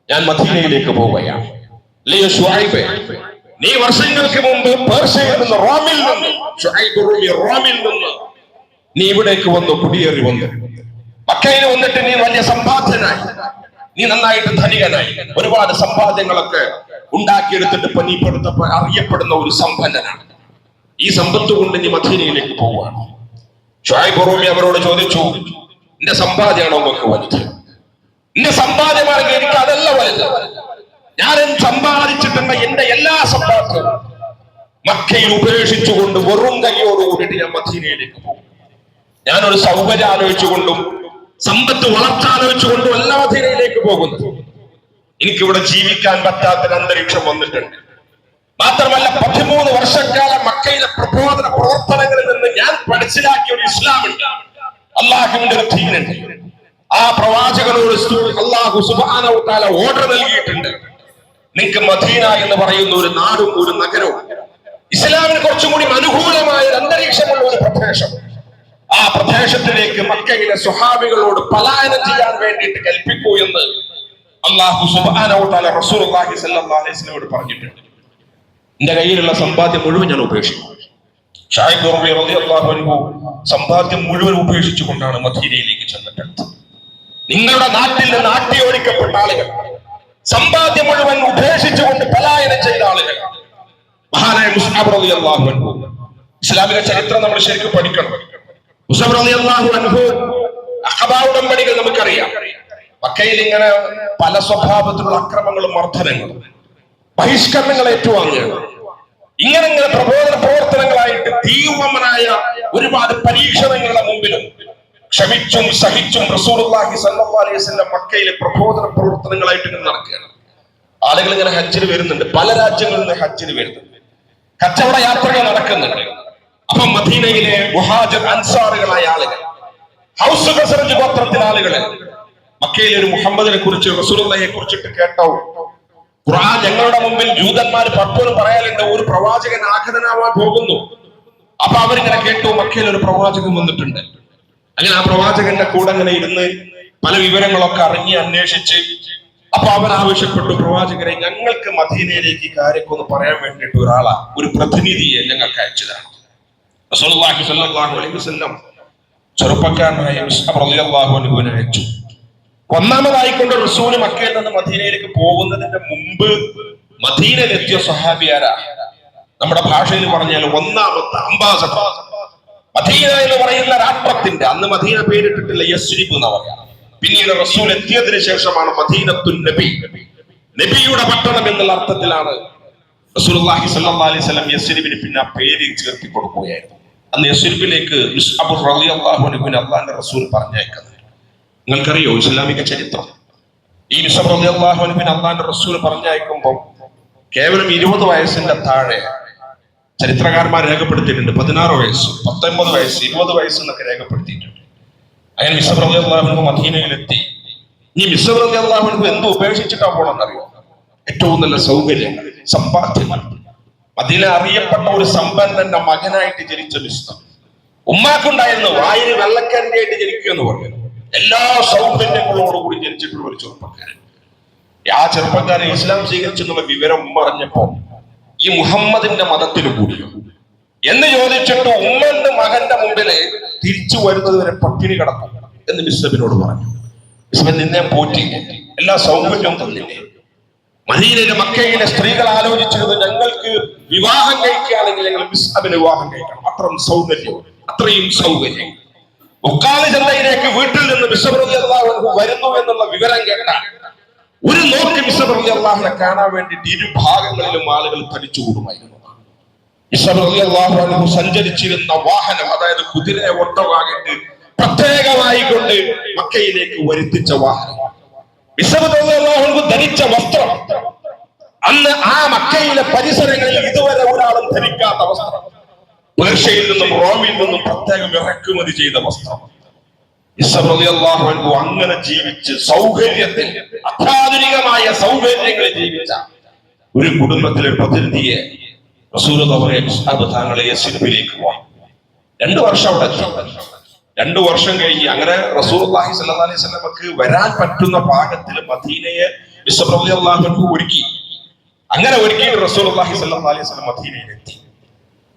ഞാൻ മദീനയിലേക്ക് പോവുകയാണ്. അല്ലയോ ശുഐബ്, നീ വർഷങ്ങൾക്ക് മുമ്പ് പേർഷ്യയിൽ നിന്ന്, റോമിൽ നിന്ന്, ശുഐബ് റൂമി റോമിൽ നിന്ന് നീ ഇവിടേക്ക് വന്നു, കുടിയേറി വന്നു. മക്കയിൽ വന്നിട്ട് നീ വലിയ സമ്പാദ്യനായി, നീ നന്നായിട്ട് ധനികനായി, ഒരുപാട് സമ്പാദ്യങ്ങളൊക്കെ ഉണ്ടാക്കിയെടുത്തിട്ട് ഇപ്പൊ നീ അറിയപ്പെടുന്ന ഒരു സമ്പന്നനാണ്. ഈ സമ്പത്ത് കൊണ്ട് നീ മദീനയിലേക്ക് പോവുകയാണ്. ശുഐബ് റൂമി അവരോട് ചോദിച്ചു, നിന്റെ സമ്പാദ്യമാണോ നിങ്ങൾക്ക് വലുത്? നിന്റെ സമ്പാദ്യമാണെങ്കിൽ എനിക്ക് അതല്ല വലുത്. ഞാൻ സമ്പാദിച്ചിട്ടുണ്ട് എന്റെ എല്ലാ സമ്പാദ്യവും മക്കയിൽ ഉപേക്ഷിച്ചുകൊണ്ട് വെറും കൈയോട് കൂടിയിട്ട് ഞാൻ മദീനയിലേക്ക് പോകും. ഞാനൊരു സൗകര്യം ആലോചിച്ചുകൊണ്ടും സമ്പത്ത് വളർച്ച ആലോചിച്ചുകൊണ്ടും എല്ലാ മദീനയിലേക്ക് പോകുന്നത്. എനിക്കിവിടെ ജീവിക്കാൻ പറ്റാത്തൊരു അന്തരീക്ഷം വന്നിട്ടുണ്ട്. മാത്രമല്ല 13 വർഷക്കാലം മക്കയിലെ പ്രബോധന പ്രവർത്തനങ്ങളിൽ നിന്ന് ഞാൻ മനസ്സിലാക്കിയ ഒരു ഇസ്ലാമുണ്ട്, അള്ളാഹുവിന്റെ ഒരു ദീനുണ്ട്. ആ പ്രവാചകനോട് അള്ളാഹു സുബ്ഹാനഹു വ തആല ഓർഡർ നൽകിയിട്ടുണ്ട്, നിങ്ങൾക്ക് മദീന എന്ന് പറയുന്ന ഒരു നാടും ഒരു നഗരവും, ഇസ്ലാമിന് കുറച്ചും കൂടി അനുകൂലമായ ഒരു അന്തരീക്ഷമുള്ള ഒരു പ്രദേശം, ആ പ്രദേശത്തിലേക്ക് മക്കയിലെ സ്വഹാബികളോട് പലായനം ചെയ്യാൻ വേണ്ടിയിട്ട് കൽപ്പിക്കൂ എന്ന് അള്ളാഹു സുബ്ഹാനഹു വ തആല റസൂലുള്ളാഹി സ്വല്ലല്ലാഹു അലൈഹി വസല്ലമയോട് പറഞ്ഞിട്ടുണ്ട്. എന്റെ കയ്യിലുള്ള സമ്പാദ്യം മുഴുവൻ ഞാൻ ഉപേക്ഷിക്കും. ശുഐബ് റളിയല്ലാഹു അൻഹു സമ്പാദ്യം മുഴുവൻ ഉപേക്ഷിച്ചുകൊണ്ടാണ് മദീനയിലേക്ക് ചെന്നിട്ടുള്ളത്. നിങ്ങളുടെ നാട്ടിൽ നിന്ന് ആട്ടിയോടിക്കപ്പെട്ട ആളുകൾ, സമ്പാദ്യം മുഴുവൻ ഉപേക്ഷിച്ചുകൊണ്ട് പലായനം ചെയ്ത ആളുകൾ, മഹാനായ മുസ്അബ് റളിയല്ലാഹു അൻഹു. ഇസ്ലാമിക ചരിത്രം നമ്മൾ ശരിക്കും പഠിക്കണം. മുസ്അബ് റളിയല്ലാഹു അൻഹു അഖബ ഉടമ്പടികൾ നമുക്കറിയാം. മക്കയിൽ ഇങ്ങനെ പല സ്വഭാവത്തിലുള്ള അക്രമങ്ങളും മർദ്ദനങ്ങളും ബഹിഷ്കരണങ്ങൾ ഏറ്റുവാങ്ങുകയാണ്. ഇങ്ങനെ പ്രബോധന പ്രവർത്തനങ്ങളായിട്ട് തീവ്രമായ ഒരുപാട് പരീക്ഷണങ്ങളുടെ മുമ്പിലും ക്ഷമിച്ചും സഹിച്ചും റസൂലുള്ളാഹി സ്വല്ലല്ലാഹു അലൈഹി വസല്ലം മക്കയിലെ പ്രബോധന പ്രവർത്തനങ്ങളായിട്ട് ഇങ്ങനെ നടക്കുകയാണ്. ആളുകൾ ഇങ്ങനെ ഹജ്ജിന് വരുന്നുണ്ട്, പല രാജ്യങ്ങളിൽ നിന്ന് ഹജ്ജിന് വരുന്നുണ്ട്, കച്ചവട യാത്രകൾ നടക്കുന്നുണ്ട്. അപ്പൊ മദീനയിലെ മുഹാജിർ അൻസാറുകളായ ആളുകൾ, ഹൗസ് ഖസറജ് ഗോത്രത്തിലെ ആളുകള് മക്കയിലെ ഒരു മുഹമ്മദിനെ കുറിച്ച്, റസൂലുള്ളാഹിയെ കുറിച്ചിട്ട് കേട്ടോ, ഖുർആൻ ഞങ്ങളുടെ മുമ്പിൽ ജൂതന്മാർ പലപ്പോഴും പറയാറുണ്ട്, ഒരു പ്രവാചകൻ ആഗതനാവാൻ പോകുന്നു. അപ്പൊ അവരിങ്ങനെ കേട്ടു, മക്കയിൽ ഒരു പ്രവാചകൻ വന്നിട്ടുണ്ട്. അങ്ങനെ ആ പ്രവാചകന്റെ കൂടെ അങ്ങനെ ഇരുന്ന് പല വിവരങ്ങളൊക്കെ അറിഞ്ഞ് അന്വേഷിച്ച്, അപ്പൊ അവർ ആവശ്യപ്പെട്ടു, പ്രവാചകരെ ഞങ്ങൾക്ക് മദീനയിലേക്ക് ഈ കാര്യമൊക്കെ ഒന്ന് പറയാൻ വേണ്ടിയിട്ട് ഒരു പ്രതിനിധിയെ ഞങ്ങൾക്ക് അയച്ചതാണ്. റസൂലുള്ളാഹി സ്വല്ലല്ലാഹു അലൈഹി വസല്ലം ചെറുപ്പക്കാരനായ മുസ്അബ് റളിയല്ലാഹു അൻഹുവിനെ അയച്ചു. ഒന്നാമതായിക്കൊണ്ട് റസൂൽ മക്കയിൽ നിന്ന് മദീനയിലേക്ക് പോകുന്നതിന്റെ മുമ്പ് മദീനയിലെത്തിയ സ്വഹാബിയാരാ, നമ്മുടെ ഭാഷയിൽ പറഞ്ഞാൽ ഒന്നാമത്തെ അംബാസഡർ. മദീന എന്ന് പറയുന്ന രാഷ്ട്രത്തിന്റെ, അന്ന് മദീന പേരിട്ടിട്ടില്ല, യസ്രിബ് എന്ന് പറയാം. പിന്നീട് റസൂൽ എത്തിയതിനു ശേഷമാണ് മദീനത്തുൻ നബി, നബിയുടെ പട്ടണം എന്നുള്ള അർത്ഥത്തിലാണ് റസൂലുള്ളാഹി സ്വല്ലല്ലാഹു അലൈഹി വസല്ലം യസ്രിബിന് പിന്നെ ആ പേര് ചേർത്തി കൊടുക്കുകയായിരുന്നു. അന്ന് യസ്രിബിലേക്ക് മുസ്അബ് റളിയല്ലാഹു അൻഹുവിനെ അല്ലാഹുവിന്റെ റസൂൽ പറഞ്ഞയക്കുന്നത്. നിങ്ങൾക്കറിയോ ഇസ്ലാമിക ചരിത്രം? ഈ മുസ്അബ് റളിയല്ലാഹു അൻഹുവിനെ അല്ലാഹുവിന്റെ റസൂൽ പറഞ്ഞയക്കുമ്പോൾ കേവലം 20 വയസ്സിന്റെ താഴെ ചരിത്രകാരന്മാർ രേഖപ്പെടുത്തിയിട്ടുണ്ട്. 16 വയസ്സ്, 19 വയസ്സ്, 20 വയസ്സ് എന്നൊക്കെ രേഖപ്പെടുത്തിയിട്ടുണ്ട്. അങ്ങനെ മുസ്അബ് റളിയല്ലാഹു അൻഹു മദീനയിലെത്തി. ഈ മുസ്അബ് റളിയല്ലാഹു അൻഹു എന്ത് ഉപേക്ഷിച്ചിട്ടാ പോണെന്നറിയോ? ഏറ്റവും നല്ല സൗകര്യങ്ങൾ, സമ്പാദ്യങ്ങൾ. മദീന അറിയപ്പെട്ട ഒരു സമ്പന്നന്റെ മകനായിട്ട് ജനിച്ച മുസ്അബ്, ഉമ്മാക്കുണ്ടായിരുന്നു വായിന് വെള്ളക്കരണ്ടിയായിട്ട് ജനിക്കുക എന്ന് പറഞ്ഞു. എല്ലാ സൗകര്യങ്ങളോടുകൂടി ജനിച്ചിട്ടുള്ള ഒരു ചെറുപ്പക്കാരൻ. ആ ചെറുപ്പക്കാരൻ ഇസ്ലാം സ്വീകരിച്ചെന്നുള്ള വിവരം ഉമ്മ അറിഞ്ഞപ്പോ, ഈ മുഹമ്മദിന്റെ മതത്തിൽ കൂടിയോ എന്ന് ചോദിച്ചിട്ട് ഉമ്മന്റെ മകന്റെ മുമ്പില് തിരിച്ചു വരുന്നത് വരെ പട്ടിണി കിടക്കും എന്ന് മുസ്അബിനോട് പറഞ്ഞു. മുസ്അബ് നിന്നെ പോറ്റി, എല്ലാ സൗകര്യവും തന്നില്ലേ, മദീനയിലെ മക്കയിലെ സ്ത്രീകൾ ആലോചിച്ചത് ഞങ്ങൾക്ക് വിവാഹം കഴിക്കുകയാണെങ്കിൽ ഞങ്ങൾ മിസ്അബിന് വിവാഹം കഴിക്കണം. അത്രയും സൗന്ദര്യം, അത്രയും സൗകര്യം. ഉക്കാല ചന്തയിലേക്ക് വീട്ടിൽ നിന്ന് മിസ്അബ് റളിയല്ലാഹു അൻഹു വരുന്നു എന്നുള്ള വിവരം കേട്ടാൽ ഒരു നോക്ക് മിസ്അബ് റളിയല്ലാഹുവിനെ കാണാൻ വേണ്ടിയിട്ട് ഇരുഭാഗങ്ങളിലും ആളുകൾ തടിച്ചുകൂടുമായിരുന്നു. മിസ്അബ് റളിയല്ലാഹു അൻഹു സഞ്ചരിച്ചിരുന്ന വാഹനം, അതായത് കുതിരയെ ഒട്ടവാകിട്ട് പ്രത്യേകമായി കൊണ്ട് മക്കയിലേക്ക് വരുത്തിച്ച വാഹനം, മിസ്അബ് റളിയല്ലാഹു അൻഹു ധരിച്ച വസ്ത്രം, അന്ന് ആ മക്കയിലെ പരിസരങ്ങളിൽ ഇതുവരെ ഒരാളും ധരിക്കാത്ത വസ്ത്രം, പേർഷ്യയിൽ നിന്നും റോമിൽ നിന്നും പ്രത്യേകം ഇറക്കുമതി ചെയ്ത വസ്ത്രം. മിസ്അബ് റളിയല്ലാഹു അൻഹു അങ്ങനെ ജീവിച്ച് സൗകര്യത്തിൽ, അത്യാധുനികമായ സൗകര്യങ്ങളിൽ ജീവിച്ച ഒരു കുടുംബത്തിലെ പ്രതിനിധിയെ റസൂലുള്ളാഹി മിസ്അബ് താങ്കളെ യസ്രിബിലേക്ക് പോവാം. 2 വർഷം അവിടെ. 2 വർഷം കഴിഞ്ഞ് അങ്ങനെ റസൂലുള്ളാഹി സ്വല്ലല്ലാഹു അലൈഹി വസല്ലമക്ക് വരാൻ പറ്റുന്ന പാകത്തിൽ മദീനയെ മിസ്അബ് റളിയല്ലാഹു അൻഹു ഒരുക്കി. അങ്ങനെ ഒരുക്കിയിട്ട് റസൂലുള്ളാഹി സ്വല്ലല്ലാഹു അലൈഹി വസല്ലം മദീനയിലെത്തി.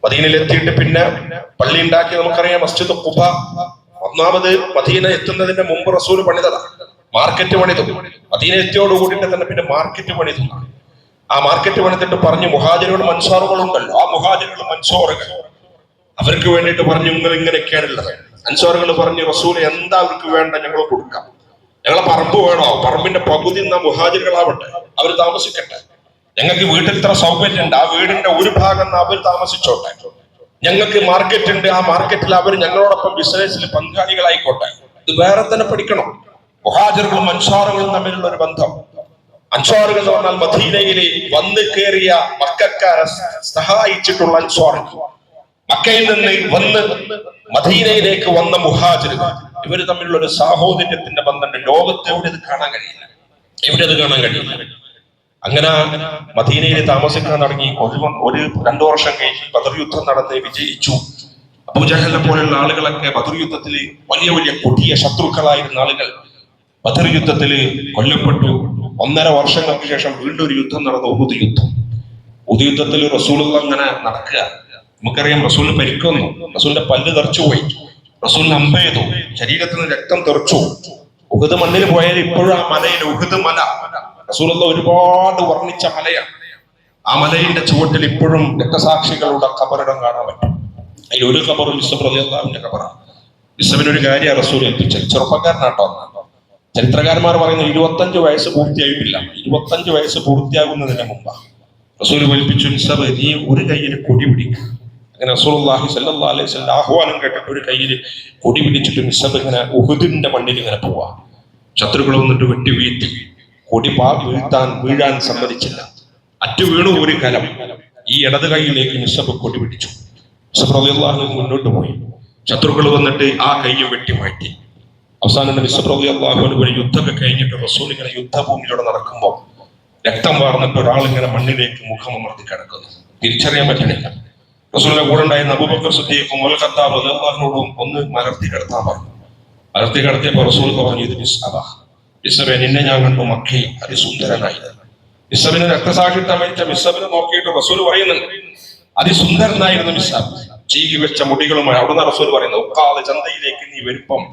മദീനയിലെത്തിയിട്ട് പിന്നെ പള്ളി ഉണ്ടാക്കി. നമുക്കറിയാം മസ്ജിദ് ഖുബ. ഒന്നാമത് മദീന എത്തുന്നതിന്റെ മുമ്പ് റസൂൽ പണിതതാ, മാർക്കറ്റ് പണിതു. മദീന എത്തിയോട് കൂടിയിട്ട് തന്നെ പിന്നെ മാർക്കറ്റ് പണിതു. ആ മാർക്കറ്റ് പണിതിട്ട് പറഞ്ഞു, മുഹാജിറുകളും അൻസാറുകളും ഉണ്ടല്ലോ, ആ മുഹാജിറുകളും അൻസാറുകൾ അവർക്ക് വേണ്ടിയിട്ട് പറഞ്ഞു, നിങ്ങൾ ഇങ്ങനെയൊക്കെയാണുള്ളത്. അൻസാറുകൾ പറഞ്ഞു, റസൂൽ എന്താ അവർക്ക് വേണ്ട ഞങ്ങൾ കൊടുക്കാം. ഞങ്ങളെ പറമ്പ് വേണോ? പറമ്പിന്റെ പകുതി എന്നാ മുഹാജിറുകളാവട്ടെ, അവർ താമസിക്കട്ടെ. ഞങ്ങൾക്ക് വീട്ടിൽ ഇത്ര സൗകര്യം ഉണ്ട്, ആ വീടിന്റെ ഒരു ഭാഗം അവർ താമസിച്ചോട്ടെ. ഞങ്ങൾക്ക് മാർക്കറ്റ് ഉണ്ട്, ആ മാർക്കറ്റിൽ അവർ ഞങ്ങളോടൊപ്പം ബിസിനസ്സിൽ പങ്കാളികളായിക്കോട്ടെ. ഇത് വേറെ തന്നെ പഠിക്കണം. മുഹാജിറുകളും അൻസാറുകളും തമ്മിലുള്ള ഒരു ബന്ധം. അൻസാറുകൾ എന്ന് പറഞ്ഞാൽ മദീനയിലെ വന്ന് കയറിയ മക്കക്കാരെ സഹായിച്ചിട്ടുള്ള അൻസാറുകൾ, മക്കയിൽ നിന്ന് വന്ന് മദീനയിലേക്ക് വന്ന മുഹാജിറുകൾ, ഇവര് തമ്മിലുള്ള ഒരു സാഹോദര്യത്തിന്റെ ബന്ധമുണ്ട്. ലോകത്ത് എവിടെ ഇത് കാണാൻ കഴിയില്ല, എവിടെ ഇത് കാണാൻ കഴിയില്ല. അങ്ങനെ മദീനയിൽ താമസിക്കാൻ തുടങ്ങി. 2 വർഷം കഴിഞ്ഞ് ബദർ യുദ്ധം നടന്ന് വിജയിച്ചു. അബൂജഹലിനെ പോലെയുള്ള ആളുകളൊക്കെ ബദർ യുദ്ധത്തിൽ വലിയ വലിയ കൊടിയ ശത്രുക്കളായിരുന്ന ആളുകൾ ബദർ യുദ്ധത്തിൽ കൊല്ലപ്പെട്ടു. 1.5 വർഷങ്ങൾക്ക് ശേഷം വീണ്ടും ഒരു യുദ്ധം നടന്നു, ഉഹുദ് യുദ്ധം. ഉഹുദ് യുദ്ധത്തിൽ റസൂലുള്ള അങ്ങനെ നടക്കുക. നമുക്കറിയാം റസൂലിന് പരിക്കൊന്നു, റസൂലിന്റെ പല്ല് തെറിച്ചുപോയി, റസൂലിന് അമ്പ ചെയ്തു, ശരീരത്തിൽ നിന്ന് രക്തം തെറിച്ചു. ഉഹുദ് മണ്ണിൽ പോയാൽ ഇപ്പോഴും ആ മലയിൽ, ഉഹുദ് മല റസൂലുള്ള ഒരുപാട് വർണ്ണിച്ച മലയാണ്. ആ മലയുടെ ചുവട്ടിൽ ഇപ്പോഴും രക്തസാക്ഷികളുടെ ഖബറിടം കാണാൻ പറ്റും. അതിൽ ഒരു ഖബർ മിസ്അബ് റളിയല്ലാഹുവിന്റെ ഖബറാണ്. മിസ്അബിനൊരു കാര്യം റസൂൽ ഏൽപ്പിച്ചത്. ചെറുപ്പക്കാരനാട്ടോ. ചരിത്രകാരന്മാർ പറയുന്നത് 25 വയസ്സ് പൂർത്തിയായിട്ടില്ല. 25 വയസ്സ് പൂർത്തിയാകുന്നതിന് മുമ്പാണ് റസൂൽ ഏൽപ്പിച്ചു, മിസ്അബ് നീ ഒരു കയ്യിൽ കൊടി പിടിക്കും. അങ്ങനെ റസൂലുള്ളാഹി സ്വല്ലല്ലാഹു അലൈഹി വസല്ലം ആഹ്വാനം കേട്ടിട്ട് ഒരു കയ്യിൽ കൊടി പിടിച്ചിട്ട് മിസ്അബ് ഇങ്ങനെ ഉഹുദിന്റെ മണ്ണിൽ ഇങ്ങനെ പോവാ. ശത്രുക്കൾ വന്നിട്ട് വെട്ടി വീഴ്ത്തി. കൊടി വീഴാൻ സമ്മതിച്ചില്ല. അറ്റു വീണു ഒരു കലം. ഈ ഇടത് കൈയിലേക്ക് മിസ്അബ് കൊടി പിടിച്ചു. മിസ്അബ് റളിയല്ലാഹു അൻഹു മുന്നോട്ട് പോയി. ശത്രുക്കൾ വന്നിട്ട് ആ കൈയും വെട്ടി മാറ്റി. അവസാനം മിസ്അബ് റളിയല്ലാഹു അൻഹു യുദ്ധമൊക്കെ കഴിഞ്ഞിട്ട് റസൂൽ ഇങ്ങനെ യുദ്ധഭൂമിയിലൂടെ നടക്കുമ്പോൾ രക്തം വാർന്നിട്ട് ഒരാൾ ഇങ്ങനെ മണ്ണിലേക്ക് മുഖമമർത്തി കിടക്കുന്നു. തിരിച്ചറിയാൻ പറ്റണില്ല. റസൂലിന്റെ കൂടെ ഉണ്ടായിരുന്ന അബൂബക്കർ സിദ്ദീഖും ഉമർ ഖത്താബ് റളിയല്ലാഹുവിനോടും ഒന്ന് മലർത്തി കിടത്താൻ പറഞ്ഞു. മലർത്തി കിടത്തിയപ്പോൾ റസൂൽ പറഞ്ഞു, ഇത് മിസ്അബ. മിസ്അബെ, നിന്നെ ഞാൻ കണ്ടു മക്കയിൽ അതിസുന്ദരനായി. മിസ്അബിനെ രക്തസാക്ഷിത്വം വഹിച്ച മിസ്അബിനെ നോക്കിയിട്ട് റസൂൽ പറയുന്നുണ്ട്, അതിസുന്ദരനായിരുന്നു മിസ്അബ്, ചീകി വെച്ച മുടികളുമായി. അവിടെ നിന്ന് റസൂൽ പറയുന്നത്, ഉക്കാദ് ചന്തയിലേക്ക് നീ വരുമ്പം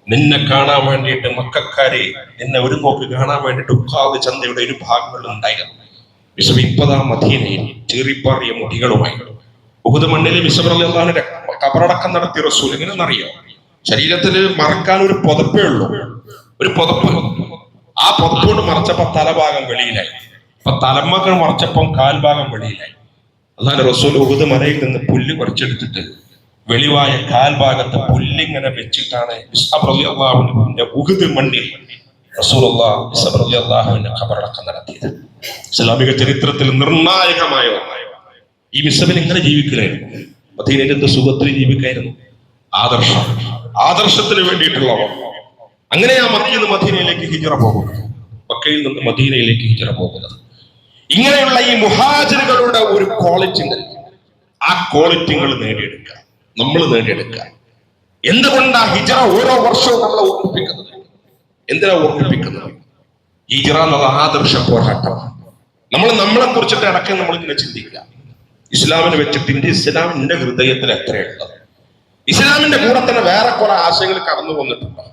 നിന്നെ കാണാൻ വേണ്ടിയിട്ട് മക്കക്കാരെ നിന്നെ ഒരു നോക്ക് കാണാൻ വേണ്ടിയിട്ട് ഉക്കാദ് ചന്തയുടെ ഒരു ഭാഗങ്ങളിൽ ഉണ്ടായിരുന്നു. മിസ്അബ് ഇപ്പതാ മദീനയിൽ ചീറിപ്പാറിയ മുടികളുമായി. ഉഹുദ് മണ്ണിൽ മിസ്അബ് റളിയല്ലാഹുവിന്റെ ഖബറടക്കം നടത്തിയ റസൂൽ എങ്ങനെയെന്നറിയോ? ശരീരത്തിൽ മറക്കാൻ ഒരു പുതപ്പേ ഉള്ളൂ, ഒരു പുതപ്പ്. ആ പുതപ്പ് കൊണ്ട് മറച്ചപ്പോ തലഭാഗം വെളിയിലായി. അപ്പൊ തലമകൾ മറച്ചപ്പം കാൽഭാഗം വെളിയിലായി. അതാണ് റസൂൽ ഉഹുദ് മലയിൽ നിന്ന് പുല്ല് കുറച്ചെടുത്തിട്ട് വെളിവായ കാൽഭാഗത്ത് പുല്ലിങ്ങനെ വെച്ചിട്ടാണ് മിസ്അബ് റളിയല്ലാഹുവിന്റെ ഉഹുദ് മണ്ണിൽ റസൂലുള്ളാഹി മിസ്അബ് റളിയല്ലാഹുവിന്റെ ഖബറടക്കം നടത്തിയത്. ഇസ്ലാമിക ചരിത്രത്തിൽ നിർണായകമായ ഈ മിസ്അബിന് ഇങ്ങനെ ജീവിക്കലായിരുന്നു. മദീനയിൽ എന്ത് സുഖത്തിൽ ജീവിക്കായിരുന്നു. ആദർശത്തിന് വേണ്ടിയിട്ടുള്ളവർ. അങ്ങനെ ആ മക്കയിൽ നിന്ന് മദീനയിലേക്ക് ഹിജ്റ പോകുന്നത്, മക്കയിൽ നിന്ന് മദീനയിലേക്ക് ഹിജ്റ പോകുന്നത്. ഇങ്ങനെയുള്ള ഈ മുഹാജിറുകളുടെ ഒരു ക്വാളിറ്റി ഉണ്ട്. ആ ക്വാളിറ്റികൾ നേടിയെടുക്കുക, നമ്മൾ നേടിയെടുക്കുക. എന്തുകൊണ്ടാ ഹിജ്റ ഓരോ വർഷവും നമ്മളെ ഓർമ്മിപ്പിക്കുന്നത്? എന്തിനാ ഓർമ്മിപ്പിക്കുന്നത്? ഹിജ്റ എന്നുള്ള ആദർശ പോരാട്ടമാണ്. നമ്മളെ കുറിച്ചിട്ട് ഇടയ്ക്ക് നമ്മളിങ്ങനെ ചിന്തിക്കുക. ഇസ്ലാമിനെ വെച്ചിട്ട് ഇസ്ലാമിന്റെ ഹൃദയത്തിൽ എത്രയുള്ളത്? ഇസ്ലാമിന്റെ കൂടെ തന്നെ വേറെ കുറെ ആശയങ്ങൾ കടന്നു വന്നിട്ടുണ്ട്.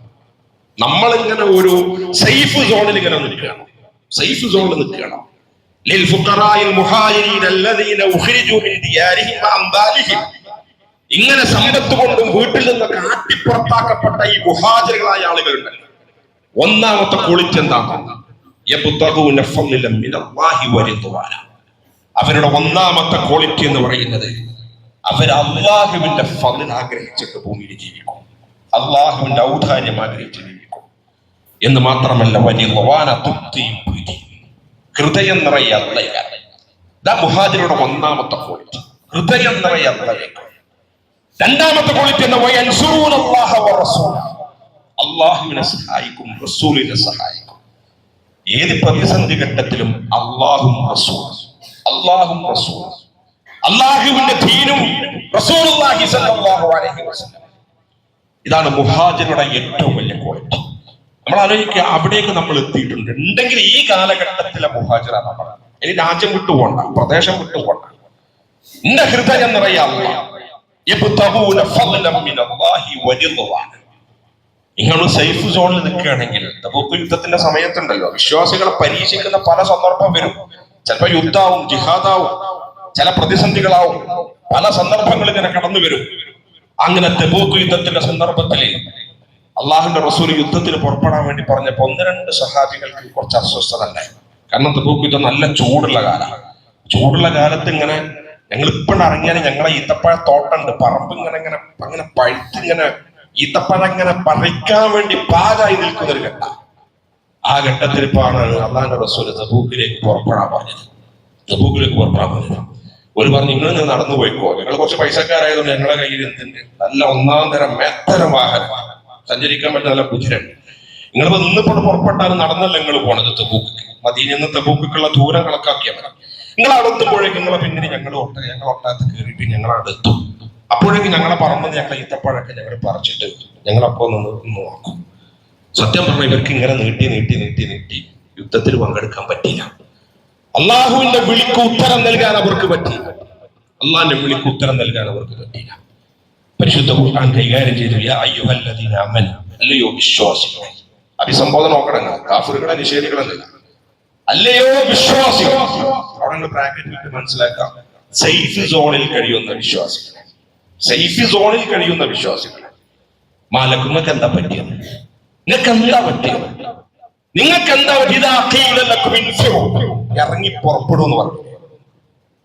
നമ്മളിങ്ങനെ ഒരു സേഫ് സോണിൽ ഇങ്ങനെ നിൽക്കുകയാണ്, സേഫ് സോണിൽ നിൽക്കുകയാണ്. ലിൽഫുഖറാഇൽ മുഹാജിരീന അല്ലദീന ഉഖ്രിജൂ മിൻ ദിയാരിഹിം വഅംവാലിഹിം. ഇങ്ങനെ സമ്പത്ത് കൊണ്ടും വീട്ടിൽ നിന്നൊക്കെ ആട്ടിപ്പുറത്താക്കപ്പെട്ട ഈ മുഹാജിറുകളായ ആളുകളുണ്ട്. ഒന്നാമത്തെ ക്വാളിറ്റി എന്താണ്? യബ്തഗൂന ഫളലൻ മിനല്ലാഹി വറിദ്വാന. അവരുടെ ഒന്നാമത്തെ ക്വാളിറ്റി എന്ന് പറയുന്നത് അവർ അല്ലാഹുവിന്റെ ഫളൽ ആഗ്രഹിച്ചിട്ട് ഭൂമിയിൽ ജീവിക്കും, അല്ലാഹുവിന്റെ ഔദാര്യം ആഗ്രഹിച്ച് ജീവിക്കും. എന്ന് മാത്രമല്ല വറിദ്വാന, തൃപ്തിയും പ്രീതിയും, ഹൃദയം നിറയെ അല്ലാഹ്. ഇതാ മുഹാജിറുടെ ഒന്നാമത്തെ ക്വാളിറ്റി, ഹൃദയം നിറയെ അല്ലാഹ്. രണ്ടാമത്തെ ക്വാളിറ്റി എന്താ? വയൻസുറൂനല്ലാഹ വറസൂല. അല്ലാഹുവിനെ സഹായിക്കും, റസൂലിനെ സഹായിക്കും. ഏത് പ്രതിസന്ധി ഘട്ടത്തിലും അല്ലാഹും റസൂലും, അല്ലാഹും റസൂലും, അല്ലാഹുവിന്റെ ദീനും റസൂലുള്ളാഹി സ്വല്ലല്ലാഹു അലൈഹി വസല്ലം. ഇതാണ് മുഹാജിറുടെ ഏറ്റവും വലിയ ക്വാളിറ്റി. നമ്മൾ ആലോചിക്കുക, അവിടേക്ക് നമ്മൾ എത്തിയിട്ടുണ്ട് ഉണ്ടെങ്കിൽ ഈ കാലഘട്ടത്തിലെ മുഹാജിറാണ് നമ്മൾ. ഇനി രാജ്യം വിട്ടുപോണ്ട, പ്രദേശം വിട്ടുപോണ്ട, എന്റെ ഹൃദയം നിറയെ അല്ലാഹ്. നിങ്ങൾ സേഫ് സോണിൽ നിൽക്കുകയാണെങ്കിൽ, തബൂക്ക് യുദ്ധത്തിന്റെ സമയത്തുണ്ടല്ലോ, വിശ്വാസികളെ പരീക്ഷിക്കുന്ന പല സന്ദർഭം വരും. ചിലപ്പോ യുദ്ധാവും, ജിഹാദാവും, ചില പ്രതിസന്ധികളാവും, പല സന്ദർഭങ്ങൾ ഇങ്ങനെ കടന്നു വരും. അങ്ങനെ തബൂക്ക് യുദ്ധത്തിന്റെ സന്ദർഭത്തിൽ അള്ളാഹുവിന്റെ റസൂൽ യുദ്ധത്തിന് പുറപ്പെടാൻ വേണ്ടി പറഞ്ഞപ്പോ ഒന്ന് രണ്ട് സഹാബികൾക്ക് കുറച്ച് അസ്വസ്ഥത ഉണ്ടായി. കാരണം തബൂക്ക് യുദ്ധം നല്ല ചൂടുള്ള കാലമാണ്. ചൂടുള്ള കാലത്ത് ഇങ്ങനെ ഞങ്ങൾ ഇപ്പോഴും ഇറങ്ങിയാൽ ഞങ്ങളെ ഈത്തപ്പഴ തോട്ടുണ്ട്, പറമ്പ് ഇങ്ങനെ ഇങ്ങനെ അങ്ങനെ പഴുത്തിങ്ങനെ ഈത്തപ്പഴം ഇങ്ങനെ പറിക്കാൻ വേണ്ടി പാകായി നിൽക്കുന്ന ഒരു ഘട്ടം. ആ ഘട്ടത്തിൽ ഇപ്പാണ് അള്ളാഹുവിന്റെ റസൂൽ തബൂക്കിലേക്ക് പുറപ്പെടാൻ പറഞ്ഞത്. തബൂക്കിലേക്ക് പുറപ്പെടാൻ പറഞ്ഞത് ഒരു പറഞ്ഞു, നിങ്ങൾ നടന്നു പോയിക്കോ, ഞങ്ങൾ കുറച്ച് പൈസക്കാരായതുകൊണ്ട് ഞങ്ങളുടെ കയ്യിൽ എന്തുണ്ട്, നല്ല ഒന്നാം തരം മേത്തരം വാഹനം, സഞ്ചരിക്കാൻ പറ്റുന്ന നല്ല കുതിരണ്ട്. നിങ്ങളിപ്പോ നിന്നിപ്പോൾ പുറപ്പെട്ടാലും നടന്നല്ല നിങ്ങൾ പോണത് തബൂക്ക്. മദീനയിൽ നിന്ന് തബൂക്കുള്ള ദൂരം കണക്കാക്കിയാൽ മതി. നിങ്ങൾ അടുത്തുമ്പോഴേക്കും നിങ്ങളെ പിന്നിൽ ഞങ്ങൾ ഒട്ടകത്ത് കയറിയിട്ട് ഞങ്ങൾ അടുത്തും. അപ്പോഴേക്കും ഞങ്ങളെ പറമ്പെന്ന് ഞങ്ങളെ ഈത്തപ്പഴൊക്കെ ഞങ്ങൾ പറിച്ചിട്ട് ഞങ്ങളപ്പോ നിന്ന് നോക്കും. സത്യം പറഞ്ഞ ഇവർക്ക് ഇങ്ങനെ നീട്ടി നീട്ടി നീട്ടി നീട്ടി യുദ്ധത്തിൽ പങ്കെടുക്കാൻ പറ്റിയില്ല. അള്ളാഹുവിന്റെ വിളിക്ക് ഉത്തരം നൽകാൻ അവർക്ക് പറ്റിയില്ല. അള്ളാഹിന്റെ വിളിക്ക് ഉത്തരം നൽകാൻ അവർക്ക് പറ്റിയില്ല. പരിശുദ്ധ ഖുർആൻ കൈകാര്യം ചെയ്തു, യാ അയ്യുഹല്ലദീന ആമനൂ, അല്ലയോ വിശ്വാസികളെ. അഭിസംബോധന നോക്കണം, കാഫിറുകളെ നിഷേധികളല്ല, അല്ലയോ വിശ്വാസികൾ. അവിടെ ബ്രാക്കറ്റിൽ മനസ്സിലാക്കാം, സേഫ് സോണിൽ കഴിയുന്ന വിശ്വാസികളെ, സേഫ് സോണിൽ കഴിയുന്ന വിശ്വാസികളെ. മാലക്കും നിങ്ങൾക്ക് എന്താ പറ്റിയത്? നിങ്ങൾക്ക് എന്താ പറ്റിയത്? നിങ്ങൾക്ക് എന്താ ഇറങ്ങി പുറപ്പെടുമെന്ന് പറഞ്ഞു.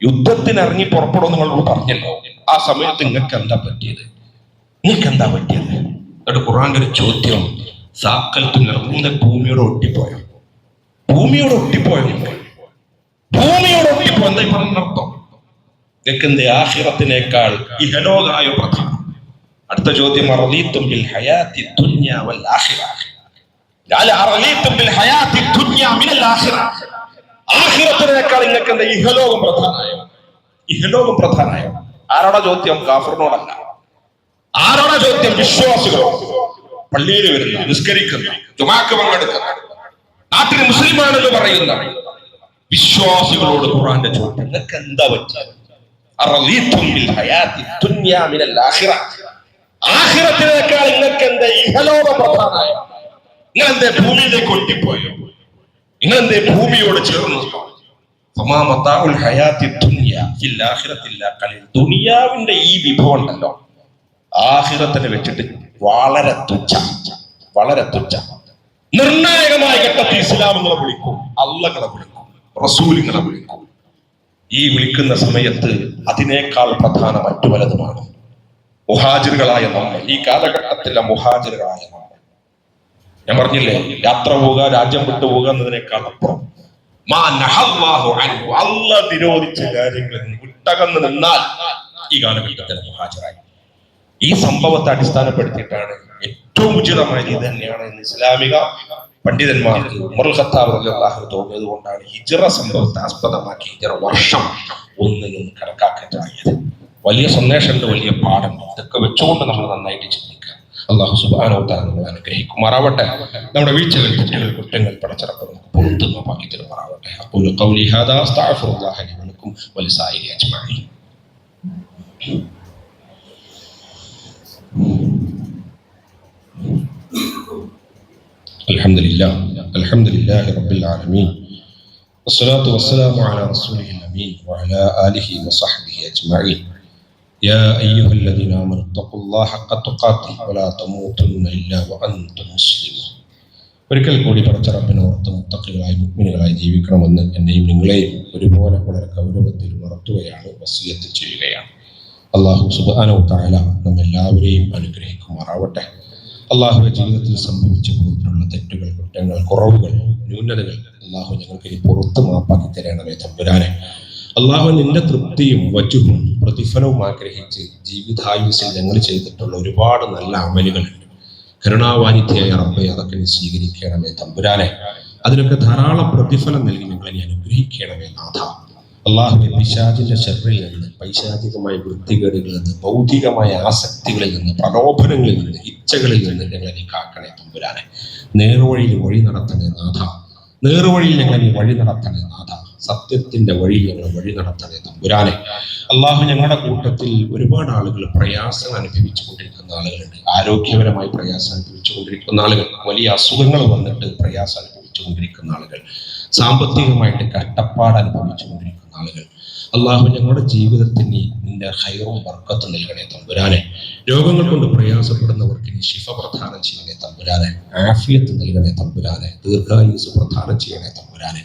യുദ്ധത്തിന് ഇറങ്ങി പുറപ്പെടുമെന്ന് നിങ്ങൾ പറഞ്ഞല്ലോ. ആ സമയത്ത് നിങ്ങൾക്ക് എന്താ പറ്റിയത്? നിങ്ങൾക്ക് എന്താ പറ്റിയത്? എന്നിട്ട് ഖുർആന്റെ ഒരു ചോദ്യം, സാക്കൽത്തുൽ ഭൂമിയോട് ഒട്ടിപ്പോയോ? ഭൂമിയോട് ഒട്ടിപ്പോയോ? ഭൂമിയോട് ഒട്ടിപ്പോ എന്താ പറഞ്ഞർത്ഥം? നിങ്ങൾക്ക് എന്തേ ആഖിറത്തിനേക്കാൾ ഇഹലോകായോ പ്രധാനം? അടുത്ത ചോദ്യം, അറളീതും ബിൽ ഹയാത്തി ദുനിയ വൽ ആഖിറ. അറളീതും ബിൽ ഹയാത്തി ദുനിയ മിനൽ ആഖിറ. ആഖിറത്തിനേക്കാൾ നിങ്ങൾക്ക് എന്താ ഇഹലോകം പ്രധാനമായോ? ഇഹലോകം പ്രധാനമായോ? ആരോടാ ചോദ്യം? കാഫിറിനോടല്ല. ആരോടാ ചോദ്യം? വിശ്വാസികളോട്. പള്ളിയിൽ വരുന്ന, നിസ്കരിക്കുന്ന, ജുമാക്ക് പങ്കെടുക്കുന്ന, നാട്ടിൽ മുസ്ലിമാണെന്ന് പറയുന്ന വിശ്വാസികളോട് ഖുർആന്റെ ചോദ്യം, നിങ്ങൾക്ക് എന്താ പറ്റിയത്? അറളീതും ബിൽ ഹയാത്തി ദുനിയ മിനൽ ആഖിറ. ആഖിറത്തിനേക്കാൾ നിങ്ങൾക്ക് എന്താ ഇഹലോകം പ്രധാനമായോ? നിങ്ങൾ എന്തേ ഭൂമിയിലേക്ക് ഒട്ടിപ്പോയോ? നിങ്ങൾ എന്തേ ഭൂമിയോട് ചേർന്നു? ദുനിയാവിന്റെ ഈ വിഭവം ഉണ്ടല്ലോ, ആഖിറത്തിനെ വെച്ചിട്ട് വളരെ തുച്ഛ, വളരെ തുച്ഛ. നിർണായകമായ ഘട്ടത്തിൽ ഇസ്ലാമിങ്ങളെ വിളിക്കും, അള്ളകളെ വിളിക്കും, റസൂലിങ്ങളെ വിളിക്കും. ഈ വിളിക്കുന്ന സമയത്ത് അതിനേക്കാൾ പ്രധാന മറ്റു പലതുമാണ്. മുഹാജിറുകളായ നമ്മൾ, ഈ കാലഘട്ടത്തിലെ മുഹാജിറുകളായ നമ്മൾ, ഞാൻ പറഞ്ഞില്ലേ, യാത്ര പോവുക, രാജ്യം വിട്ടു പോകുക എന്നതിനേക്കാൾ അപ്പുറം അല്ലാഹ് വിരോധിച്ച കാര്യങ്ങളിൽ വിട്ടകന്ന് നിന്നാൽ ഈ കാലഘട്ടത്തിലെ മുഹാജിറായി. ഈ സംഭവത്തെ അടിസ്ഥാനപ്പെടുത്തിയിട്ടാണ് ഏറ്റവും ഉചിതമായ ഇത് തന്നെയാണ് എന്ന് ഇസ്ലാമിക പണ്ഡിതന്മാർക്ക് ഉമറുൽ ഖത്താബ് റളിയല്ലാഹു അൻഹു തോന്നിയത് കൊണ്ടാണ് ഹിജ്റ സംഭവത്തെ ആസ്പദമാക്കി ഹിജ്റ വർഷം 1 എന്ന് കണക്കാക്കാനായത്. വലിയ സന്ദേശമുണ്ട്, വലിയ പാഠം. ഇതൊക്കെ വെച്ചുകൊണ്ട് നമ്മൾ നന്നായിട്ട് ചിന്തിക്കുക. അല്ലാഹു സുബ്ഹാനഹു വ തആല നമ്മളെ അനുഗ്രഹിക്കുമാറാവട്ടെ. നമ്മുടെ വീഴ്ചകൾ, തെറ്റുകൾ, കുറ്റങ്ങൾ പടച്ചിറക്കുന്നു പുറത്തു നോക്കി തരുമാറാവട്ടെ. അഖൂലു ഖൗലി ഹാദാ അസ്തഗ്ഫിറുല്ലാഹ ലി വലക്കും വലിസായിരി അജ്മഈൻ. الحمد لله رب العالمين والصلاة والسلام على رسوله الأمين وعلى آله وصحبه أجمعين. يا أيها الذين آمنوا اتقوا الله حق تقاته ولا تموتن إلا وأنتم مسلمون. ഒരിക്കൽ കൂടി പടച്ച റബ്ബിനെ ഓർത്ത് മുത്തഖികളായി മുഅ്മിനുകളായി ജീവിക്കണമെന്ന് എന്നെയും നിങ്ങളെയും ഒരുപോലെ വളരെ ഗൗരവത്തിൽ ഉണർത്തുകയാണ്, വസിയത്ത് ചെയ്യുകയാണ്. അല്ലാഹു സുബ്ഹാനഹു വ തആല നമ്മെല്ലാവരെയും അനുഗ്രഹിക്കുമാറാവട്ടെ. അല്ലാഹുവേ, ജീവിതത്തിൽ സംഭവിച്ച പോലുള്ള തെറ്റുകൾ, കുറ്റങ്ങൾ, കുറവുകൾ, ന്യൂനതകൾ അല്ലാഹു ഞങ്ങൾക്ക് ഇനി പുറത്ത് മാപ്പാക്കി തരണമേ തമ്പുരാനെ. അല്ലാഹു നിന്റെ തൃപ്തിയും വജുഹും പ്രതിഫലവും ആഗ്രഹിച്ച് ജീവിതായുസ്സിൽ ഞങ്ങൾ ചെയ്തിട്ടുള്ള ഒരുപാട് നല്ല അമലുകളുണ്ട്. കരുണാവാനിധിയായ റബ്ബേ, അതൊക്കെ നീ സ്വീകരിക്കണമേ തമ്പുരാനെ. അതിനൊക്കെ ധാരാളം പ്രതിഫലം നൽകി ഞങ്ങളെ നീ അനുഗ്രഹിക്കണമേ നാഥ. അല്ലാഹുവേ, പിശാചിന്റെ ശർറിൽ നിന്ന്, പൈശാചികമായ വൃത്തികേടുകളിൽ നിന്ന്, ഭൗതികമായ ആസക്തികളിൽ നിന്ന്, പ്രലോഭനങ്ങളിൽ നിന്ന്, ഇച്ഛകളിൽ നിന്ന് ഞങ്ങളെ നീ കാക്കണേ തമ്പുരാനെ. നേർവഴിയിൽ വഴി നടത്തണേ നാഥ. നേർവഴിയിൽ ഞങ്ങളെ നീ വഴി നടത്തണേ നാഥ. സത്യത്തിന്റെ വഴിയിൽ ഞങ്ങളെ വഴി നടത്തണേ തമ്പുരാനെ. അല്ലാഹു, ഞങ്ങളുടെ കൂട്ടത്തിൽ ഒരുപാട് ആളുകൾ പ്രയാസം അനുഭവിച്ചു കൊണ്ടിരിക്കുന്ന ആളുകളുണ്ട്. ആരോഗ്യപരമായി പ്രയാസം അനുഭവിച്ചു കൊണ്ടിരിക്കുന്ന ആളുകൾ, വലിയ അസുഖങ്ങൾ വന്നിട്ട് പ്രയാസം അനുഭവിച്ചു കൊണ്ടിരിക്കുന്ന ആളുകൾ, സാമ്പത്തികമായിട്ട് കഷ്ടപ്പാട് അനുഭവിച്ചു കൊണ്ടിരിക്കുന്ന ആളുകൾ. അല്ലാഹു, ഞങ്ങളുടെ ജീവിതത്തിന് നിന്റെ ഖൈറും ബർക്കത്തും നൽകണേ തമ്പുരാനെ. രോഗങ്ങൾ കൊണ്ട് പ്രയാസപ്പെടുന്നവർക്ക് നീ ശിഫ പ്രദാനം ചെയ്യണേ തമ്പുരാനെ. ആഫിയത്ത് നൽകണേ തമ്പുരാനെ. ദീർഘായുസ് പ്രദാനം ചെയ്യണേ തമ്പുരാനെ.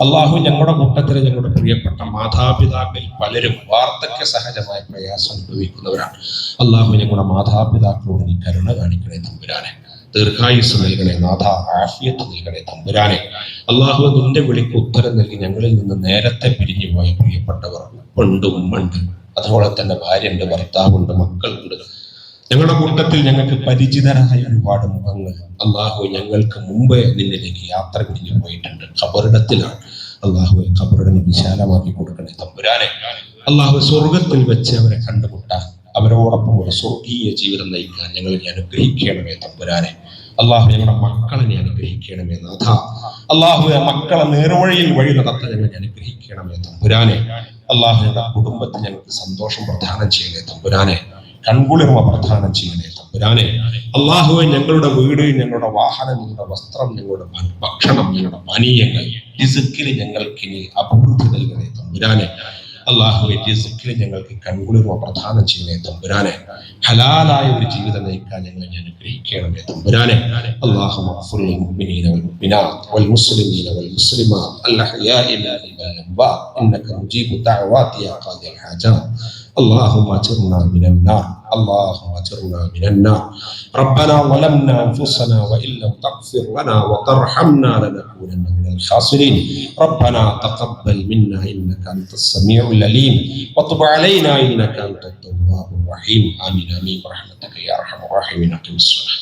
അല്ലാഹു, ഞങ്ങളുടെ കൂട്ടത്തിലെ ഞങ്ങളുടെ പ്രിയപ്പെട്ട മാതാപിതാക്കൾ പലരും വാർദ്ധക്യ സഹജമായ പ്രയാസം അനുഭവിക്കുന്നവരാണ്. അല്ലാഹു, ഞങ്ങളുടെ മാതാപിതാക്കളോട് നീ കരുണ കാണിക്കണേ തമ്പുരാനെ. ദീർഘായുസ് നൽകണേ നാഥ. ആഫിയത്ത് നൽകണേ തമ്പുരാനെ. അല്ലാഹു, നിന്റെ വിളിക്ക് ഉത്തരം നൽകി ഞങ്ങളിൽ നിന്ന് നേരത്തെ പിരിഞ്ഞു പോയ പ്രിയപ്പെട്ടവർ ഉണ്ട്, ഉമ്മണ്ട്, അതുപോലെ തന്നെ ഭാര്യയുണ്ട്, ഭർത്താവുണ്ട്, മക്കളുണ്ട്. ഞങ്ങളുടെ കൂട്ടത്തിൽ ഞങ്ങൾക്ക് പരിചിതരായ ഒരുപാട് മുഖങ്ങൾ അല്ലാഹു ഞങ്ങൾക്ക് മുമ്പേ നിന്നിലേക്ക് യാത്ര പിരിഞ്ഞു പോയിട്ടുണ്ട്. ഖബറിടത്തിലാണ്. അല്ലാഹു, ഖബറിടം വിശാലമാക്കി കൊടുക്കണേ തമ്പുരാനെ. അല്ലാഹു, സ്വർഗത്തിൽ വെച്ച് അവരെ കണ്ടുമുട്ടാൻ, അവരോടൊപ്പം ഒരു സ്വർഗീയ ജീവിതം നയിക്കാൻ ഞങ്ങളെ അനുഗ്രഹിക്കണമേ തമ്പുരാനെ. അല്ലാഹു, ഞങ്ങളുടെ മക്കളെ നീ അനുഗ്രഹിക്കണമേ നാഥ. അല്ലാഹു, മക്കളെ നേർവഴിയിൽ വഴി നടത്താൻ ഞങ്ങളെ അനുഗ്രഹിക്കണമേ തമ്പുരാനെ. അല്ലാഹു, ഞങ്ങളുടെ കുടുംബത്തിൽ ഞങ്ങൾക്ക് സന്തോഷം പ്രദാനം ചെയ്യണേ തമ്പുരാനെ. കൺകുളിർമ പ്രദാനം ചെയ്യണേ തമ്പുരാനെ. അല്ലാഹുവേ, ഞങ്ങളുടെ വീട്, ഞങ്ങളുടെ വാഹനം, ഞങ്ങളുടെ വസ്ത്രം, ഞങ്ങളുടെ ഭക്ഷണം, ഞങ്ങളുടെ പാനീയങ്ങൾ, റിസ്ക്കിൽ ഞങ്ങൾക്ക് ഇനി അഭിവൃദ്ധി നൽകണേ തമ്പുരാനെ. അല്ലാഹുവേ, റിസ്ക്കിൽ ഞങ്ങൾക്ക് കൺകുളിർമ പ്രദാനം ചെയ്യണേ തമ്പുരാനെ. ഹലാലായ ഒരു ജീവിതം നയിക്കാൻ ഞങ്ങളെ അനുഗ്രഹിക്കണമേ തമ്പുരാനെ. അല്ലാഹു മഗ്ഫിർ ലിൽ മുഅ്മിനീന വൽ മുഅ്മിനാത്ത് വൽ മുസ്ലിമീന വൽ മുസ്ലിമാത്ത് അൽ അഹ്യാഇ മിൻഹും വൽ അംവാത്ത് ഇന്നക മുജീബു ദഅവാതി യാ ഖാദിൽ ഹാജാത്ത്. اللهم اجرنا من النار. اللهم اجرنا من النار. ربنا ظلمنا انفسنا وان لم تغفر لنا وترحمنا لنكونن من الخاسرين. ربنا تقبل منا انك انت السميع العليم وتب علينا انك انت التواب الرحيم. امين امين برحمتك يا ارحم الراحمين. اقم الصلاه.